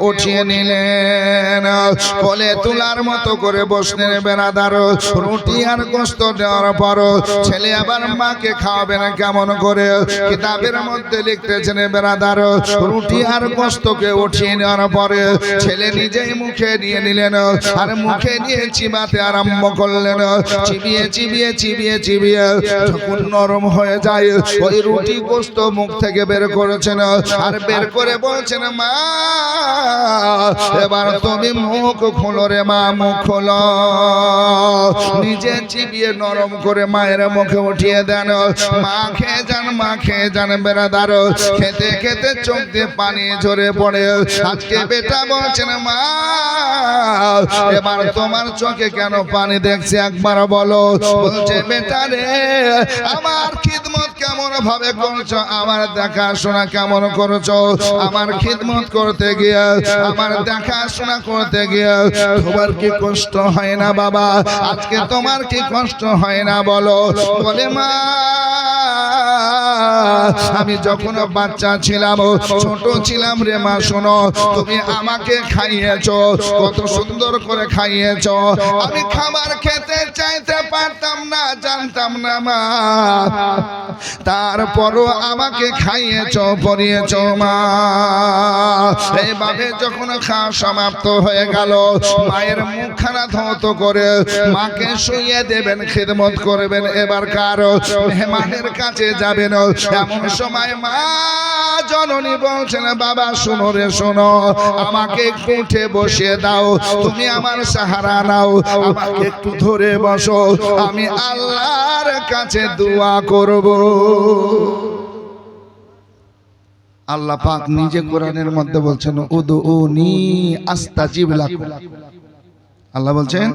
উঠিয়ে নিলেন, কোলে তোলার মতো করে বসলেন বেরাদার। রুটি আর গোশত দেওয়ার পর ছেলে আবার মাকে খাওয়াবেন কেমন করে? কিতাবের মধ্যে লিখতেছেন বেরাদার, রুটি আর গোশতকে উঠিয়ে নেওয়ার পরে ছেলে নিজেই মুখে নিয়ে নিলেন, আর মুখে নিয়ে চিবাতে আরম্ভ করলেন। চিবিয়ে চিবিয়ে চিবিয়ে চিবিয়ে যখন নরম হয়ে যায়, ওই রুটি গোশত মুখ থেকে বের করেছেন, আর বের করে বলছেন, মা এবার তুমি মুখ খোলো রে মা, মুখ খোলো। নিজে চিবিয়ে নরম করে মায়ের মুখে উঠিয়ে দেন। মা খেয়ে যান, মা খেয়ে যান বেরাদার। খেতে খেতে চোখ দিয়ে পানি ঝরে পড়ে। আজকে বেটা বলছেন, মা এবার তোমার চোখে কেন পানি দেখছে একবার বলো। বলছে, বেটা রে আমার খিদমত কেমন ভাবে করছো, আমার দেখাশোনা কেমন করছো, আমার খিদমত করতে গিয়ে, আমার দেখাশোনা করতে গিয়ে তোমার কি কষ্ট হয় না বাবা? আজকে তোমার কি কষ্ট হয় না বলো? বলে, মা আমি যখন বাচ্চা ছিলাম, ছোট ছিলাম রে মা, শোনো তুমি আমাকে খাইয়েছো, কত সুন্দর করে খাইয়েছো। আমি খাবার খেতে চাইতে পারতাম না, জানতাম না মা, তারপরও আমাকে খাইয়েছো, পরিয়েছো মা। এইভাবে যখন খাওয়া সমাপ্ত হয়ে গেল, মায়ের মুখখানা ধৌত করে মাকে শুইয়ে দেবেন, খিদমত করবেন। এবার কারো মেহমানের কাছে যাবেন, এমন সময় মা জননী বলছেন, বাবা শোনো রে শোনো, আমাকে একটু উঠে বসিয়ে দাও, তুমি আমার সাহারা নাও, আমাকে একটু ধরে বসো, আমি আল্লাহর কাছে দোয়া করব। আল্লাহ পাক নিজে কোরআনের মধ্যে বলছেন, উদউনি আস্তাজিব লাকুম। আল্লাহ বলছেন,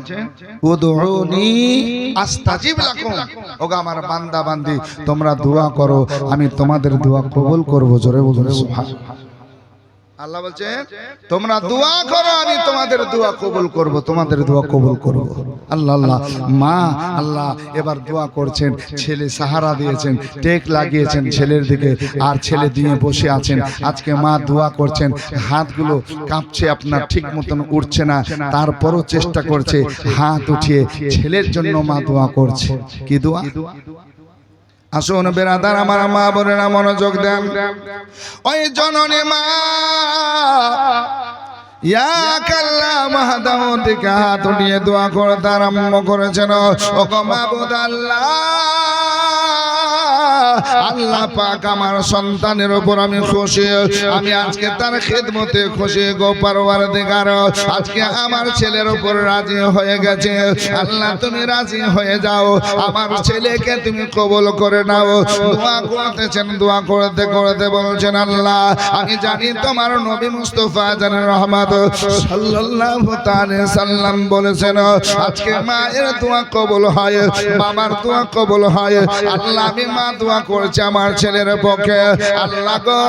উদউনি আস্তাজিব লাকুম। ওগো আমার বান্দা বান্দি, তোমরা দোয়া করো, আমি তোমাদের দোয়া কবুল করব। জোরে বলুন সুবহানাল্লাহ। আল্লাহ বলছেন, তোমরা দোয়া করো, আমি তোমাদের দোয়া কবুল করব, তোমাদের দোয়া কবুল করব। আল্লাহ আল্লাহ। মা আল্লাহ এবার দোয়া করছেন, ছেলে সাহারা দিয়েছেন, টেক লাগিয়েছেন ছেলের দিকে, আর ছেলে দিয়ে বসে আছেন। আজকে মা দোয়া করছেন, হাতগুলো কাঁপছে আপনার, ঠিক মতন উঠছে না, তারপরও চেষ্টা করছে হাত উঠিয়ে ছেলের জন্য মা দোয়া করছে। কি দোয়া? আসুন বেরাদার আমার মা বোনেরা মনোযোগ দেন। ওই জননী মা ইয়া কাল্লা মাহদাহু থেকে হাত উঠিয়ে দোয়া করতে আরম্ভ করেছেন। ওগো মাবুদ আল্লাহ, আল্লাহ পাক আমার সন্তানের উপর আমি খুশি, আমি আজকে তার খিদমতে খুশি গো পরওয়ারদিগার। আজকে আমার ছেলের উপর রাজি হয়ে গেছে। আল্লাহ তুমি রাজি হয়ে যাও, আমার ছেলেকে তুমি কবুল করে নাও। দোয়া করতেছেন, দোয়া করতে করতে বলছেন, আল্লাহ আমি জানি তোমার নবী মুস্তাফা জানের রহমত সাল্লাল্লাহু তাআলা সাল্লাম বলেছেন, আজকে মায়ের দোয়া কবুল হয়, বাবার দোয়া কবুল হয়। আল্লাহ আমি মা দোয়া করছে আমার ছেলের পক্ষে। আল্লাহ গো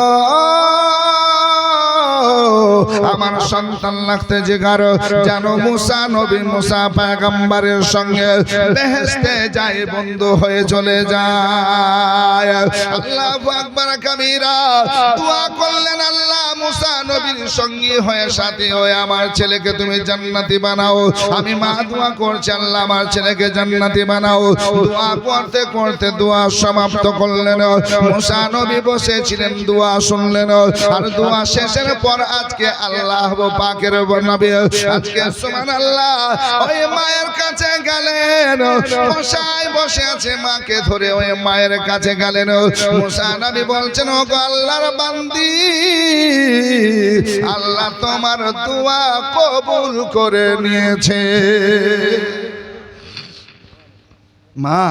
আমার সন্তান লাগতে জিগারো, যেন মুসা নবী, মুসা পয়গম্বরের সঙ্গে বেহেশতে যায়, বন্ধু হয়ে চলে যায়। আল্লাহু আকবার কাবীরা। দোয়া করলেন, আল্লাহ মুসা নবীর সঙ্গী হয়ে সাথী হয়ে আমার ছেলেকে তুমি জান্নাতি বানাও। আমি মা দোয়া করছি, আল্লাহ আমার ছেলেকে জান্নাতি বানাও। দোয়া করতে করতে দোয়া সমাপ্ত করলেন। মুসা নবী বসেছিলেন, দোয়া শুনলেন, আর দোয়া শেষের পর আজকে আল্লাহ পাকের নবী আজকে সুবহানাল্লাহ ওই মায়ের কাছে গেলেন। বসায় বসে আছে, মাকে ধরে ওই মায়ের কাছে গেলেন। মুসা নবী বলছেন, ওগো আল্লাহর বান্দি, আল্লাহ তোমার দোয়া কবুল করে নিয়েছে। মা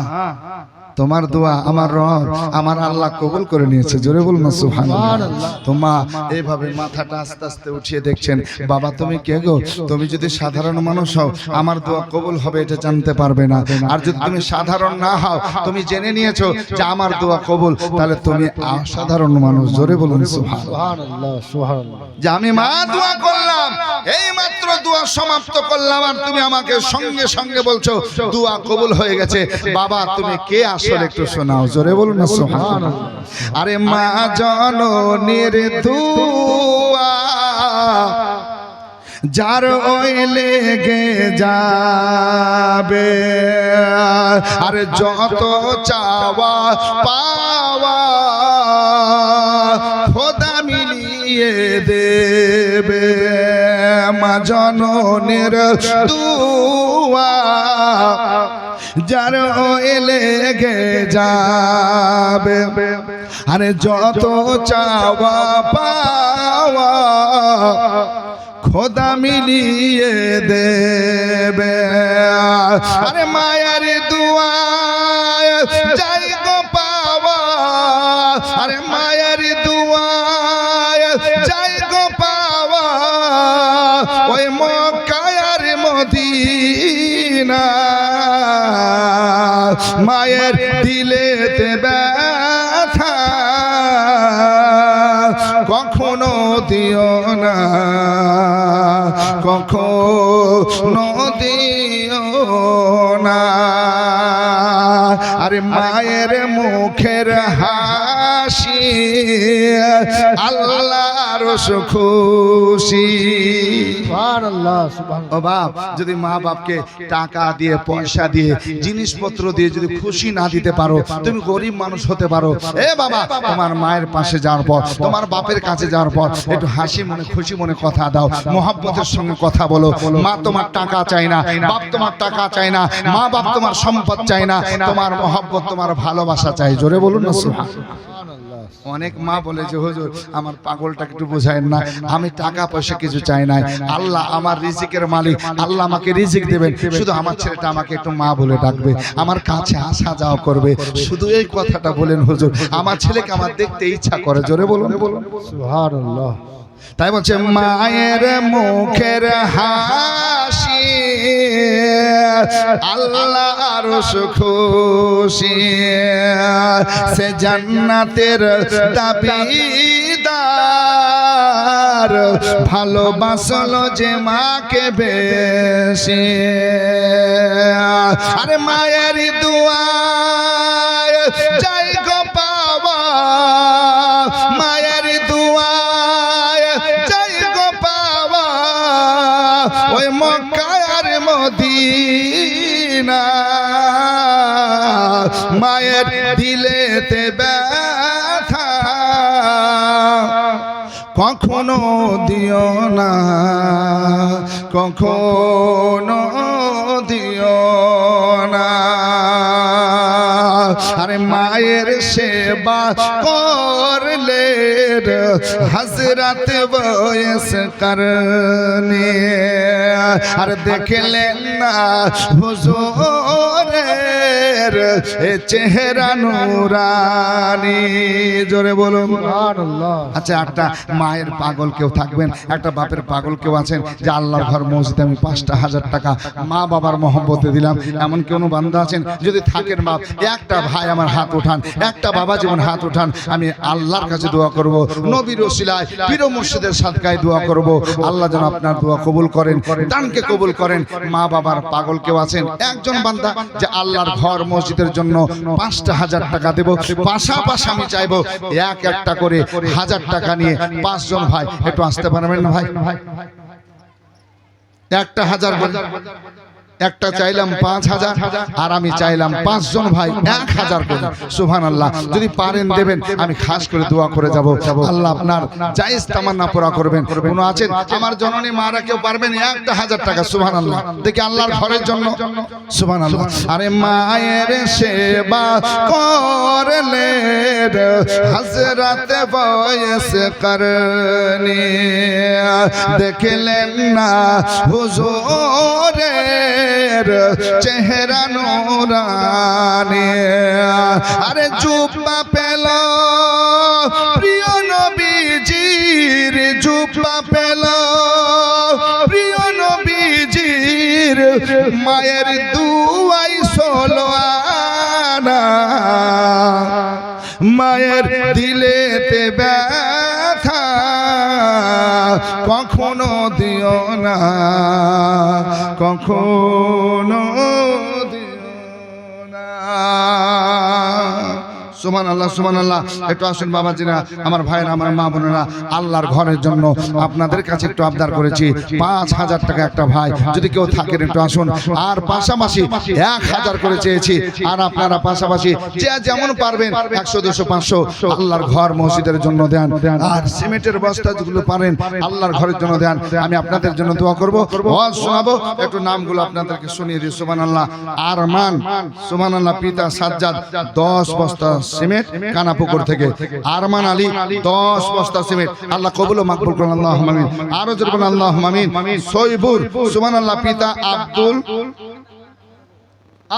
তোমার দোয়া আমার রব, আমার আল্লাহ কবুল করে নিয়েছে। জোরে বলুন সুবহানাল্লাহ। তো মা এইভাবে মাথাটা আস্তে আস্তে উঠিয়ে দেখছেন, বাবা তুমি কে গো? তুমি যদি সাধারণ মানুষ হও আমার দোয়া কবুল হবে এটা জানতে পারবে না, আর যদি তুমি সাধারণ না হও, তুমি জেনে নিয়েছো যে আমার দোয়া কবুল, তাহলে তুমি অসাধারণ মানুষ। জোরে বলুন সুবহানাল্লাহ সুবহানাল্লাহ। যে আমি মা দোয়া করলাম, এই মাত্র দোয়া সমাপ্ত করলাম, আর তুমি আমাকে সঙ্গে সঙ্গে বলছো দোয়া কবুল হয়ে গেছে। বাবা তুমি কে আসলে একটু শোনাও। জোরে বলুন না সুবহানাল্লাহ। আরে মা জননীর দোয়া যার ওই লেগে যাবে আর যত চাওয়া পাওয়া খোদা মিলিয়ে দেবে মা জননের দুয়া যার ওই লেগে যাবে আরে যত চাওয়া পাওয়া খোদা মিলিয়ে দেবে আরে মায়ের দুয়ায় যাই গো পাওয়া আরে মায়ের দুয়ায় যাই গো পাওয়া ওই মক্কা আর মদিনা মায়ের দিলেতে ব্যথা কখনো দিও না কখনো দিও না আরে মায়ের মুখের হাসি আল্লাহর খুশি ও বাপ যদি মা বাপকে টাকা দিয়ে পয়সা দিয়ে জিনিসপত্র দিয়ে যদি খুশি না দিতে পারো তুমি গরিব মানুষ হতে পারো এ বাবা তোমার মায়ের পাশে যাওয়ার পর তোমার বাপের কাছে যাওয়ার পর একটু হাসি মনে খুশি মনে কথা দাও মহব্বতের সঙ্গে কথা বলো মা তোমার টাকা চাই না বাপ তোমার টাকা চাই না মা বাপ তোমার সম্পদ চাই না তোমার মহব্বত তোমার ভালোবাসা চাই জোরে বলুন না অনেক মা বলে যে হুজুর আমার পাগলটাকে একটু বোঝায়েন না আমি টাকা পয়সা কিছু চাই না আল্লাহ আমার রিজিকের মালিক আল্লাহ আমাকে রিজিক দেবেন শুধু আমার ছেলেটা আমাকে একটু মা বলে ডাকবে আমার কাছে আসা যাওয়া করবে শুধু এই কথাটা বলেন হুজুর আমার ছেলেকে আমার দেখতে ইচ্ছা করে জোরে বলুন সুবহানাল্লাহ তাই বলছে মায়ের মুখের হাসি আল্লাহর খুশি সে জান্নাতের দাবিদার ভালোবাসলো যে মাকে বেশি আরে মায়ের দুয়ায় যাই গো পাওয়া মায়ের দুয়ায় যাই গো পাওয়া ওই মক্কা আর মদিনা মায়ের দিলেতে ব্যথা কখনো দিও না কখনো দিও না আরে মায়ের সেবা করলে হযরত বয়স করনে আর দেখলেন না হুজুরের চেহারা নূরানি জোরে বলুন সুবহানাল্লাহ আচ্ছা একটা মায়ের পাগল কেউ থাকবেন একটা বাপের পাগল কেউ আছেন যে আল্লাহর ঘর মসজিদে আমি 5,000 টাকা মা বাবার মহব্বতে দিলাম এমন কোন বান্দা আছেন যদি থাকেন বাপ একটা ভাই আমার হাত উঠান একটা বাবা যেমন হাত উঠান আমি আল্লাহর কাছে দোয়া করব নবীর ওসিলায় পীর মুর্শিদের সাদকায় দোয়া করব আল্লাহ যেন আপনার দোয়া কবুল করেন দানকে কবুল করেন মা বাবার পাগল কেউ আছেন একজন বান্দা যে আল্লাহর ঘর মসজিদের জন্য 5,000 টাকা দেব পাশাপাশি আমি চাইবো একটা করে 1000 টাকা নিয়ে 5 জন ভাই একটু আসতে পারবেন না ভাই একটা 1000 একটা চাইলাম 5,000 আর আমি চাইলাম 5 জন ভাই 1,000 করে সুবহানাল্লাহ যদি পারেন দেবেন আমি খাস করে দোয়া করে যাব আল্লাহ আপনার জায়েজ তামান্না পুরা করবেন কোন আছেন আমার জননী মারা কেউ পারবেন একটা 1000 টাকা সুবহানাল্লাহ দেখি আল্লাহর ঘরের জন্য সুবহানাল্লাহ আরে মায়ের সেবা করলে হযরত বয়স করনি দেখলেন না হুজুরের চেহারা নূরানি আরে জুব্বা পেল প্রিয় নবীজির জুব্বা পেল প্রিয় নবীজির মায়ের দুয়াই ষোলো আনা মায়ের দিলেতে ব্যথা কখনো দিও না কখনো দিও না সুবহানাল্লাহ সুবহানাল্লাহ। একটু আসুন বাবাজিরা, আমার ভাইরা, আমার মা বোনেরা, আল্লাহর ঘরের জন্য আপনাদের কাছে একটু আবদার করেছি 5,000 টাকা একটা ভাই যদি কেউ থাকেন একটু আসুন। আর পাশাপাশি 1,000 করে চেয়েছি, আর আপনারা পাশাপাশি যে যেমন পারবেন 100 200 500 আল্লাহর ঘর মসজিদের জন্য দেন। আর সিমেন্টের বস্তা যেগুলো পারেন আল্লাহর ঘরের জন্য দেন। আমি আপনাদের জন্য দোয়া করব, ওয়াজ শোনাবো। একটু নামগুলো আপনাদেরকে শুনিয়ে দিই। সুবহানাল্লাহ। আরমান, সুবহানাল্লাহ, পিতা সাজ্জাদ 10 বস্তা সিমেন্ট কানাপুকুর থেকে। আরমান আলী 10 বস্তা সিমেন্ট। আল্লাহ কবুল ও মাকবুল করুন, আল্লাহুম্মা আমিন। আরো জোরে বলুন আল্লাহুম্মা আমিন। সৈবুর, সুবহানাল্লাহ, পিতা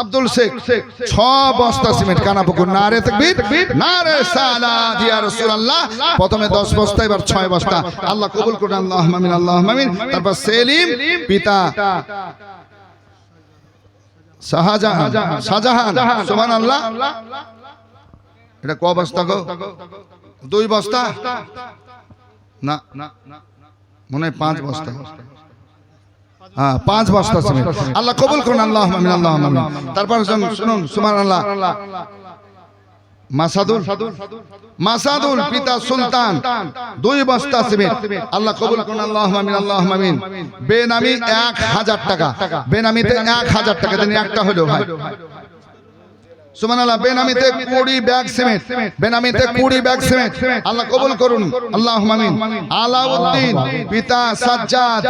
আব্দুল শেখ 6 বস্তা সিমেন্ট কানাপুকুর। নারে তাকবীর, নারে সালাত ইয়া রাসূলুল্লাহ। প্রথমে 10 বস্তা, এবার 6 বস্তা। আল্লাহ কবুল করুন, আল্লাহুম্মা আমিন, আল্লাহুম্মা আমিন। তারপর সেলিম, পিতা শাহজাহান, সুবহানাল্লাহ। এটা ক বস্তা গো? 2 বস্তা না, মনে হয় 5 বস্তা। হ্যাঁ, 5 বস্তা সিমেন্ট। আল্লাহ কবুল করুন, আল্লাহুম্মা আমিন, আল্লাহুম্মা আমিন। তারপর শুনুন, সুবহানাল্লাহ, মাসাদুল, পিতা সুলতান 2 বস্তা সিমেন্ট। আল্লাহ কবুল করুন, আল্লাহুম্মা আমিন, আল্লাহুম্মা আমিন। বেনামি 1,000 টাকা। বেনামিতে 1,000 টাকা দেন, একটা হলো ভাই। সুবহানাল্লাহ। বেনামিতে 20 ব্যাগ সিমেন্ট। বেনামিতে 20 ব্যাগ সিমেন্ট। আল্লাহ কবুল করুন, আল্লাহুম্মা আমিন। আলাউদ্দিন, পিতা সাজ্জাদ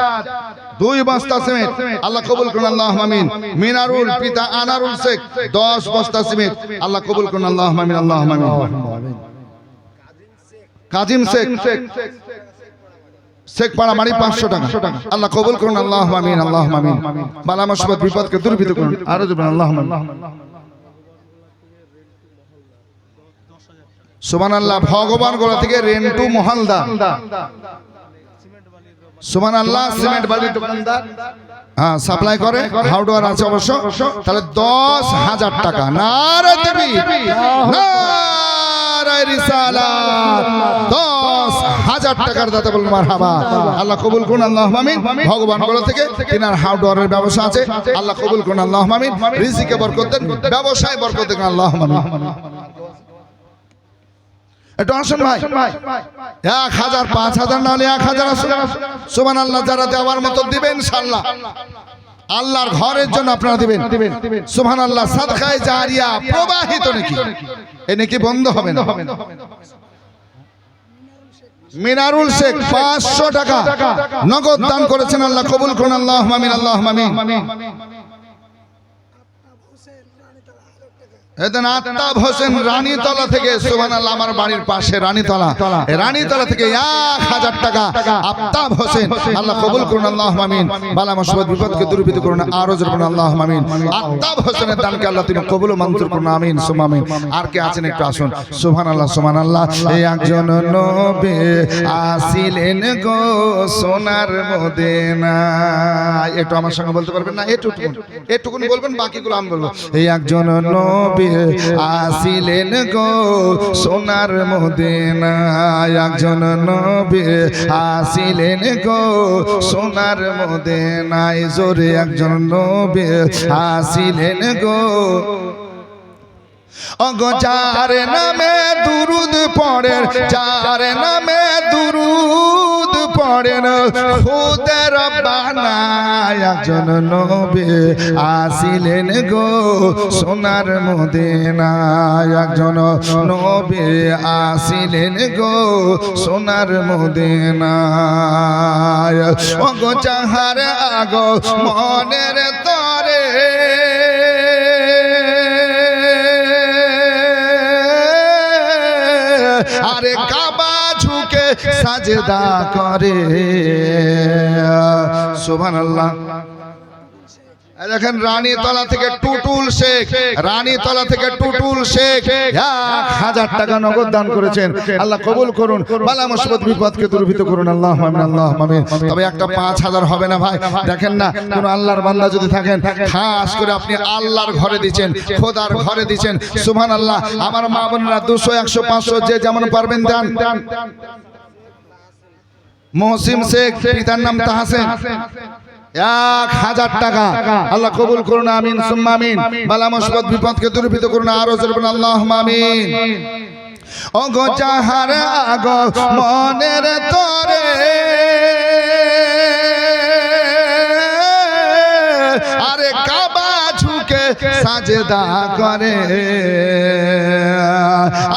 2 বস্তা সিমেন্ট। আল্লাহ কবুল করুন, আল্লাহুম্মা আমিন। মিনারুল, পিতা আনারুল শেখ 10 বস্তা সিমেন্ট। আল্লাহ কবুল করুন, আল্লাহুম্মা আমিন, আল্লাহুম্মা আমিন। কাজিম শেখ, শেখ পাড়া বাড়ি 500 টাকা। আল্লাহ কবুল করুন, আল্লাহুম্মা আমিন, আল্লাহুম্মা আমিন। বালা মুসিবত বিপদকে দূরীভূত করুন। আরো জোরে আল্লাহুম্মা আমিন। সুবহানাল্লাহ। ভগবান গোলা থেকে রেন্টু মহালদার, সুবহানাল্লাহ, সিমেন্ট বালির দোকানদার, হ্যাঁ, সাপ্লাই করে, হাউডওয়ার আছে অবশ্য। তাহলে 10,000 টাকা। নারে তাকবীর, নারে রিসালাত। 10,000 টাকার দাতা বল মারহাবা। আল্লাহ কবুল করুন, আল্লাহুম্মা আমিন। ভগবান গোলা থেকে তিনার হাউডওয়ারের ব্যবসা আছে। আল্লাহ কবুল করুন, আল্লাহুম্মা আমিন। রিজিকে বরকত দেন, ব্যবসায় বরকত দেন, আল্লাহুম্মা আমিন। একটু আসুন ভাই, 1,000 5,000 না হলে 1,000 আসুন। সুবহানাল্লাহ। যারা দেওয়ার মতো দিবেন ইনশাআল্লাহ, আল্লাহর ঘরের জন্য আপনারা দিবেন। সুবহানাল্লাহ। সাদকায়ে জারিয়া প্রবাহিত নাকি, এই নাকি বন্ধ হবে না। মিনারুল শেখ 500 টাকা নগদ দান করেছেন। আল্লাহ কবুল করুন, আল্লাহুম্মা আমিন, আল্লাহুম্মা আমিন। এদিন আত্তাব হোসেন রানীতলা থেকে, সুবহানাল্লাহ, আমার বাড়ির পাশে রানীতলা, রানীতলা থেকে 1,000 টাকা আত্তাব হোসেন। আল্লাহ কবুল করুন, আল্লাহুম্মা আমিন। বালা মুসিবত বিপদকে দূরীভূত করুন। আরো জোরে বলুন আল্লাহুম্মা আমিন। আত্তাব হোসেনের দানকে আল্লাহ তিনি কবুল ও মঞ্জুর করুন, আমিন সুম্মা আমিন। আর কে আছেন একটু আসুন। সুবহানাল্লাহ, সুবহানাল্লাহ। এই একজন নবী আসিলেন গো সোনার মদিনায়। একটু আমার সঙ্গে বলতে পারবেন না? এটুকুন বলবেন, বাকিগুলো আমি বলবো। এই একজন নবী আসিলেন গো সোনার মদিনায়। একজন নবী আসিলেন গো সোনার মদিনায়। জোরে একজন নবী আসিলেন গো। ওগো যার নামে দুরুদ পড়েন, যার নামে দুরুদ পড়েন খুদে রব্বানা। একজন নবী আসিলেন গো সোনার মদিনায়। একজন নবী আসিলেন গো সোনার মদিনায়। ওগো যাহার আগো মনের তরে আরে কাবা ঝুঁকে সাজদা করে। সুবহানাল্লাহ। দেখেন রানীতলা থেকে টুটুল শেখ, রানীতলা থেকে টুটুল শেখ 1,000 টাকা নগদ দান করেছেন। আল্লাহ কবুল করুন, বালা মুসিবত বিপদকে দূরীভূত করুন, আল্লাহুম্মা আমিন, আল্লাহুম্মা আমিন। তবে একটা 5,000 হবে না ভাই। দেখেন না, কোন আল্লাহর বান্দা যদি থাকেন, খাস করে আপনি আল্লাহর ঘরে দিচ্ছেন, খোদার ঘরে দিচ্ছেন। সুবহানাল্লাহ। আমার মা বোনেরা 200 100 500 যে যেমন পারবেন দেন। মহসিন শেখ, পিতার নাম তাহসেন, 1000 টাকা আল্লাহ কবুল করুন, আমিন সুম্মা আমিন। বালা মুসিবত বিপদকে দূরীভূত করুন, আরো জোরে বলুন আল্লাহুম্মা আমিন। ও গো যাহার আগো মনের তরে আরে কাবা ঝুঁকে সাজদা করে,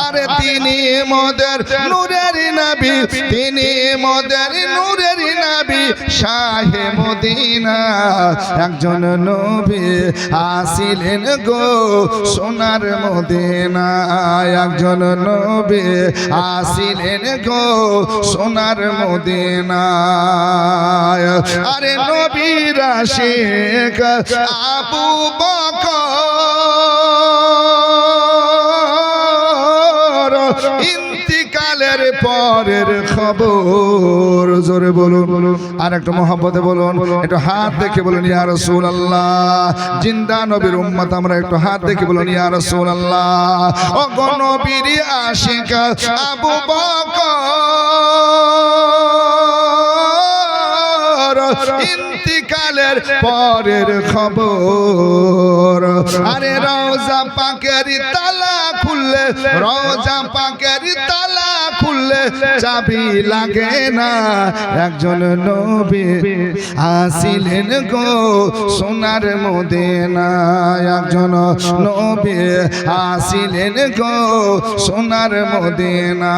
আরে তিনি মোদের নূরের নবী, তিনি মোদের নূরের নবী, শাহে মদিনা। একজন নবী আসিলেন গো সোনার মদিনা, একজন নবী আসিলেন গো সোনার মদিনা। আরে নবীর আশিক আবু বকর ইন্তিকালের পরের খবর, জোরে বলুন আর একটু মহব্বতে বলুন, একটু হাত দেখে বলুন ইয়া রাসূলুল্লাহ। জিন্দা নবীর উম্মত আমরা একটু হাত দেখে বলুন ইয়া রাসূলুল্লাহ। ও গো নবীর আশিক আবু বকর ইন্তিকালের পরের খবর, আরে রওজা পাকের তালা খুললে, রওজা পাকের তালা খুললে চাবি লাগে না। একজন নবী আসিলেন গো সোনার মদিনা, একজন নবী আসিলেন গো সোনার মদিনা।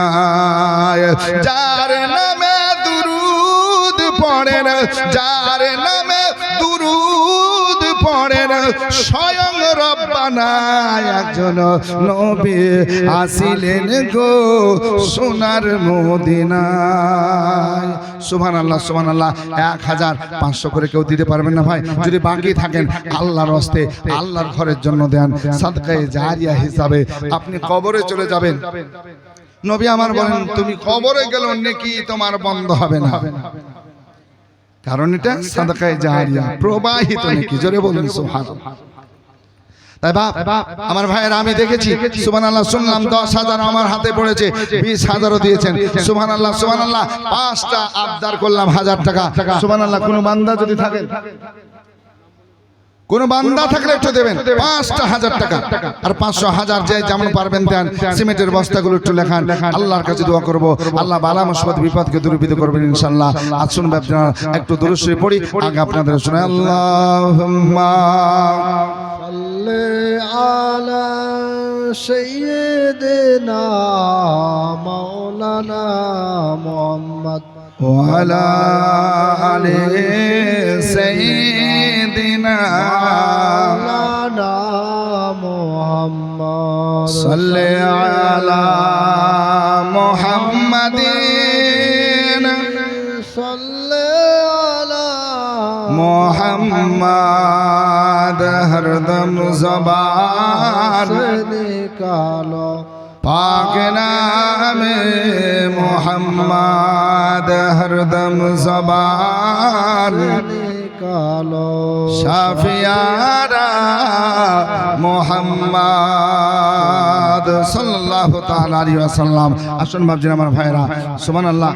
যার নামে দুরুদ পড়েন, যার নামে দুরুদ পড়েন স্বয়ং রব্বানা। একজন নবী আসিলেন গো সোনার মদিনায়। সুবহানাল্লাহ সুবহানাল্লাহ। 1500 করে কেউ দিতে পারবেন না ভাই? যদি বাকি থাকেন আল্লাহর হস্তে আল্লাহর ঘরের জন্য দেন, সাদকায়ে জারিয়া হিসাবে আপনি কবরে চলে যাবেন। নবী আমার বলেন তুমি কবরে গেল নেকি তোমার বন্ধ হবে না, কারণ এটা সাদকায়ে জারিয়া, প্রবাহিত নেকি। জোরে বলুন সুবহানাল্লাহ। তাই বাপ আমার ভাইয়ের আমি দেখেছি সুবহানাল্লাহ, শুনলাম 10,000 আমার হাতে পড়েছে, 20,000ও দিয়েছেন সুবহানাল্লাহ সুবহানাল্লাহ। 5টা আবদার করলাম 1000 টাকা সুবহানাল্লাহ। কোনো বান্দা যদি থাকেন, কোন বান্দা থাকলে একটু দেবেন 5টা 1000 টাকা, আর 500 1000 যে যেমন পারবেন দেন। সিমেন্টের বস্তাগুলো একটু লেখান, আল্লাহর কাছে দোয়া করব আল্লাহ বালা মুসিবত বিপদকে দূরীভূত করবেন ইনশাআল্লাহ। আজ শুনবেন আপনারা একটু দুরূদ শরীফ পড়ি, আগে আপনাদের শোনাই। আল্লাহুম্মা সাল্লি আলা সাইয়্যিদিনা মাওলানা মুহাম্মদ ওয়া আলা আলি সাইয়্যিদিনা মাওলানা মুহাম্মদ সাল্লি আলা মুহাম্মাদিন সাল্লি আলা মুহাম্মদ। হরদম ज़बान निकालो पाक नामे मुहम्मद, हरदम ज़बान निकालो शाफियारा मुहम्मद सल्लल्लाहु ताला अलैहि वसल्लम। আসুন বাবজিন আমার ভাইরা সুবহানাল্লাহ।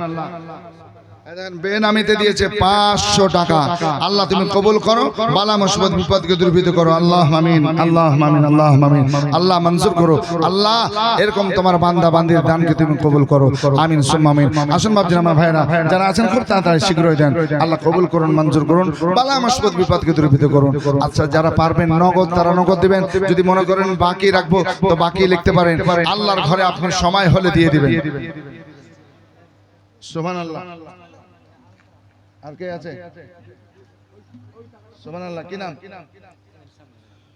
বেনামিতে দিয়েছে 500 টাকা। আল্লাহ তুমি কবুল করো, বালা মুসিবত বিপদকে দূরীভূত করো। আল্লাহুম্মা আমিন আল্লাহুম্মা আমিন আল্লাহুম্মা আমিন। আল্লাহ মঞ্জুর করো, আল্লাহ এরকম তোমার বান্দা বান্দির দানকে তুমি কবুল করো, আমিন সুম্মা আমিন। আসুন বাবজিন আমার ভাইরা যারা আছেন খুব তাড়াতাড়ি শীঘ্রই দেন। আল্লাহ কবুল করুন, মঞ্জুর করুন, বালা মুসিবত বিপদকে দূরীভূত করুন। আচ্ছা যারা পারবেন নগদ তারা নগদ দিবেন, যদি মনে করেন বাকি রাখবো তো বাকি লিখতে পারেন, আল্লাহর ঘরে আপনি সময় হলে দিয়ে দিবেন। সুবহানাল্লাহ। আর কে আছে? সুবহানাল্লাহ। কি নাম?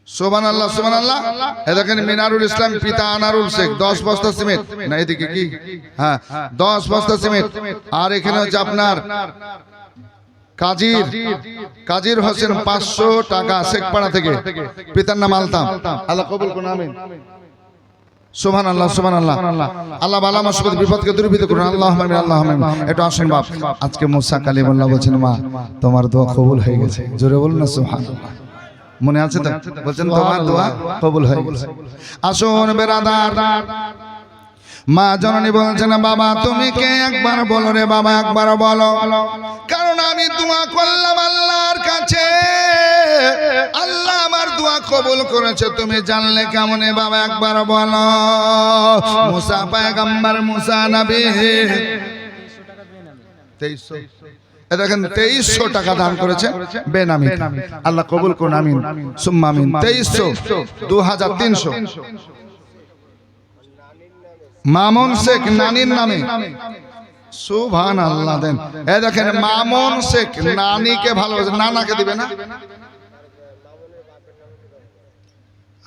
সুবহানাল্লাহ সুবহানাল্লাহ। এই দেখেন মিনারুল ইসলাম পিতা আনারুল শেখ 10 বস্তা সিমেন্ট, না এদিকে কি, হ্যাঁ 10 বস্তা সিমেন্ট। আর এখানে হচ্ছে আপনার কাজীর হোসেন 500 টাকা শেখপাড়া থেকে, পিতার নাম আলতাম। আল্লাহ কবুল করুন, আমিন। সুবহানাল্লাহ সুবহানাল্লাহ। আল্লাহ বালা মুসিবত বিপদকে দূরীভূত করুন। আল্লাহুম্মা আমিন আল্লাহুম্মা আমিন। একটু আসুন বাপ, আজকে মুসা কালিমুল্লাহ বলেন মা তোমার দোয়া কবুল হয়ে গেছে। জোরে বলুন না সুবহানাল্লাহ। মনে আছে তো? বলেন তোমার দোয়া কবুল হয়ে গেছে। আসুন বেরাদার, মা জননী বলছেন বাবা তুমি কে একবার বলো রে বাবা, একবার বলো, কারণ আমি দোয়া করলাম আল্লাহর কাছে কবুল করেছে তুমি জানলে কেমনে বাবা একবার বলো। মুসা পয়গম্বর, মুসা নবী 2300 দেখেন 2300 টাকা দান করেছেন বেনামি। আল্লাহ কবুল করুন, আমিন সুম্মা আমিন। 2300 2300 মামুন শেখ নানির নামে, সুবহানাল্লাহ। দেন এই দেখেন মামুন শেখ নানিকে ভালোবাসে, নানাকে দিবে না?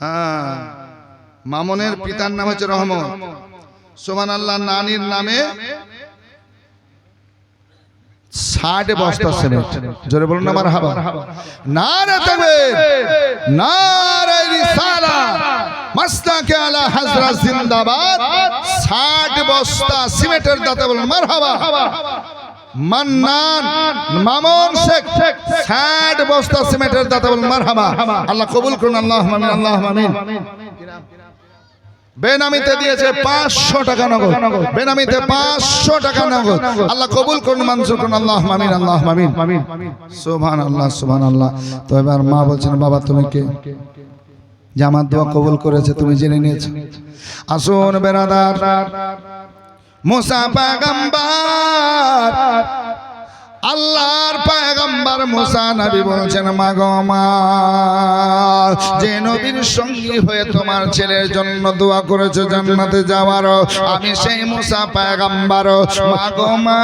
হ্যাঁ, মামুনের পিতার নাম হচ্ছে রহমত, সুবহানাল্লাহ। নানির নামে 60 বস্তা সিমেন্ট। জোরে বলুন না মারহাবা। নারে তাকবীর, নারে রিসালাত, মাসলাকে আলা হযরত জিন্দাবাদ। 60 বস্তা সিমেন্টের দাতা বলুন মারহাবা। মান্নান মামুন শেখ 60 বস্তা সিমেন্টের দাতা বলুন মারহাবা। আল্লাহ কবুল করুন, আল্লাহুম্মা আমিন, আল্লাহুম্মা আমিন। বেনামিতে দিয়েছে 500 টাকা নগদ, বেনামিতে 500 টাকা নগদ। আল্লাহ কবুল করুন, মঞ্জুর করুন, আল্লাহুম্মা আমিন, আল্লাহুম্মা আমিন। সুবহানাল্লাহ, সুবহানাল্লাহ। তো এবার মা বলছেন বাবা তুমি কে? যে আমার দোয়া কবুল করেছে তুমি জেনে নিয়েছো। আসুন বেরাদার, মুসা পয়গম্বর, আল্লাহর পয়গম্বর মুসা নবী বলছেন মা গো মা, যে নবীর সঙ্গী হয়ে তোমার ছেলের জন্য দোয়া করেছে জান্নাতে যাওয়ার, আমি সেই মুসা পয়গম্বর। মা গো মা,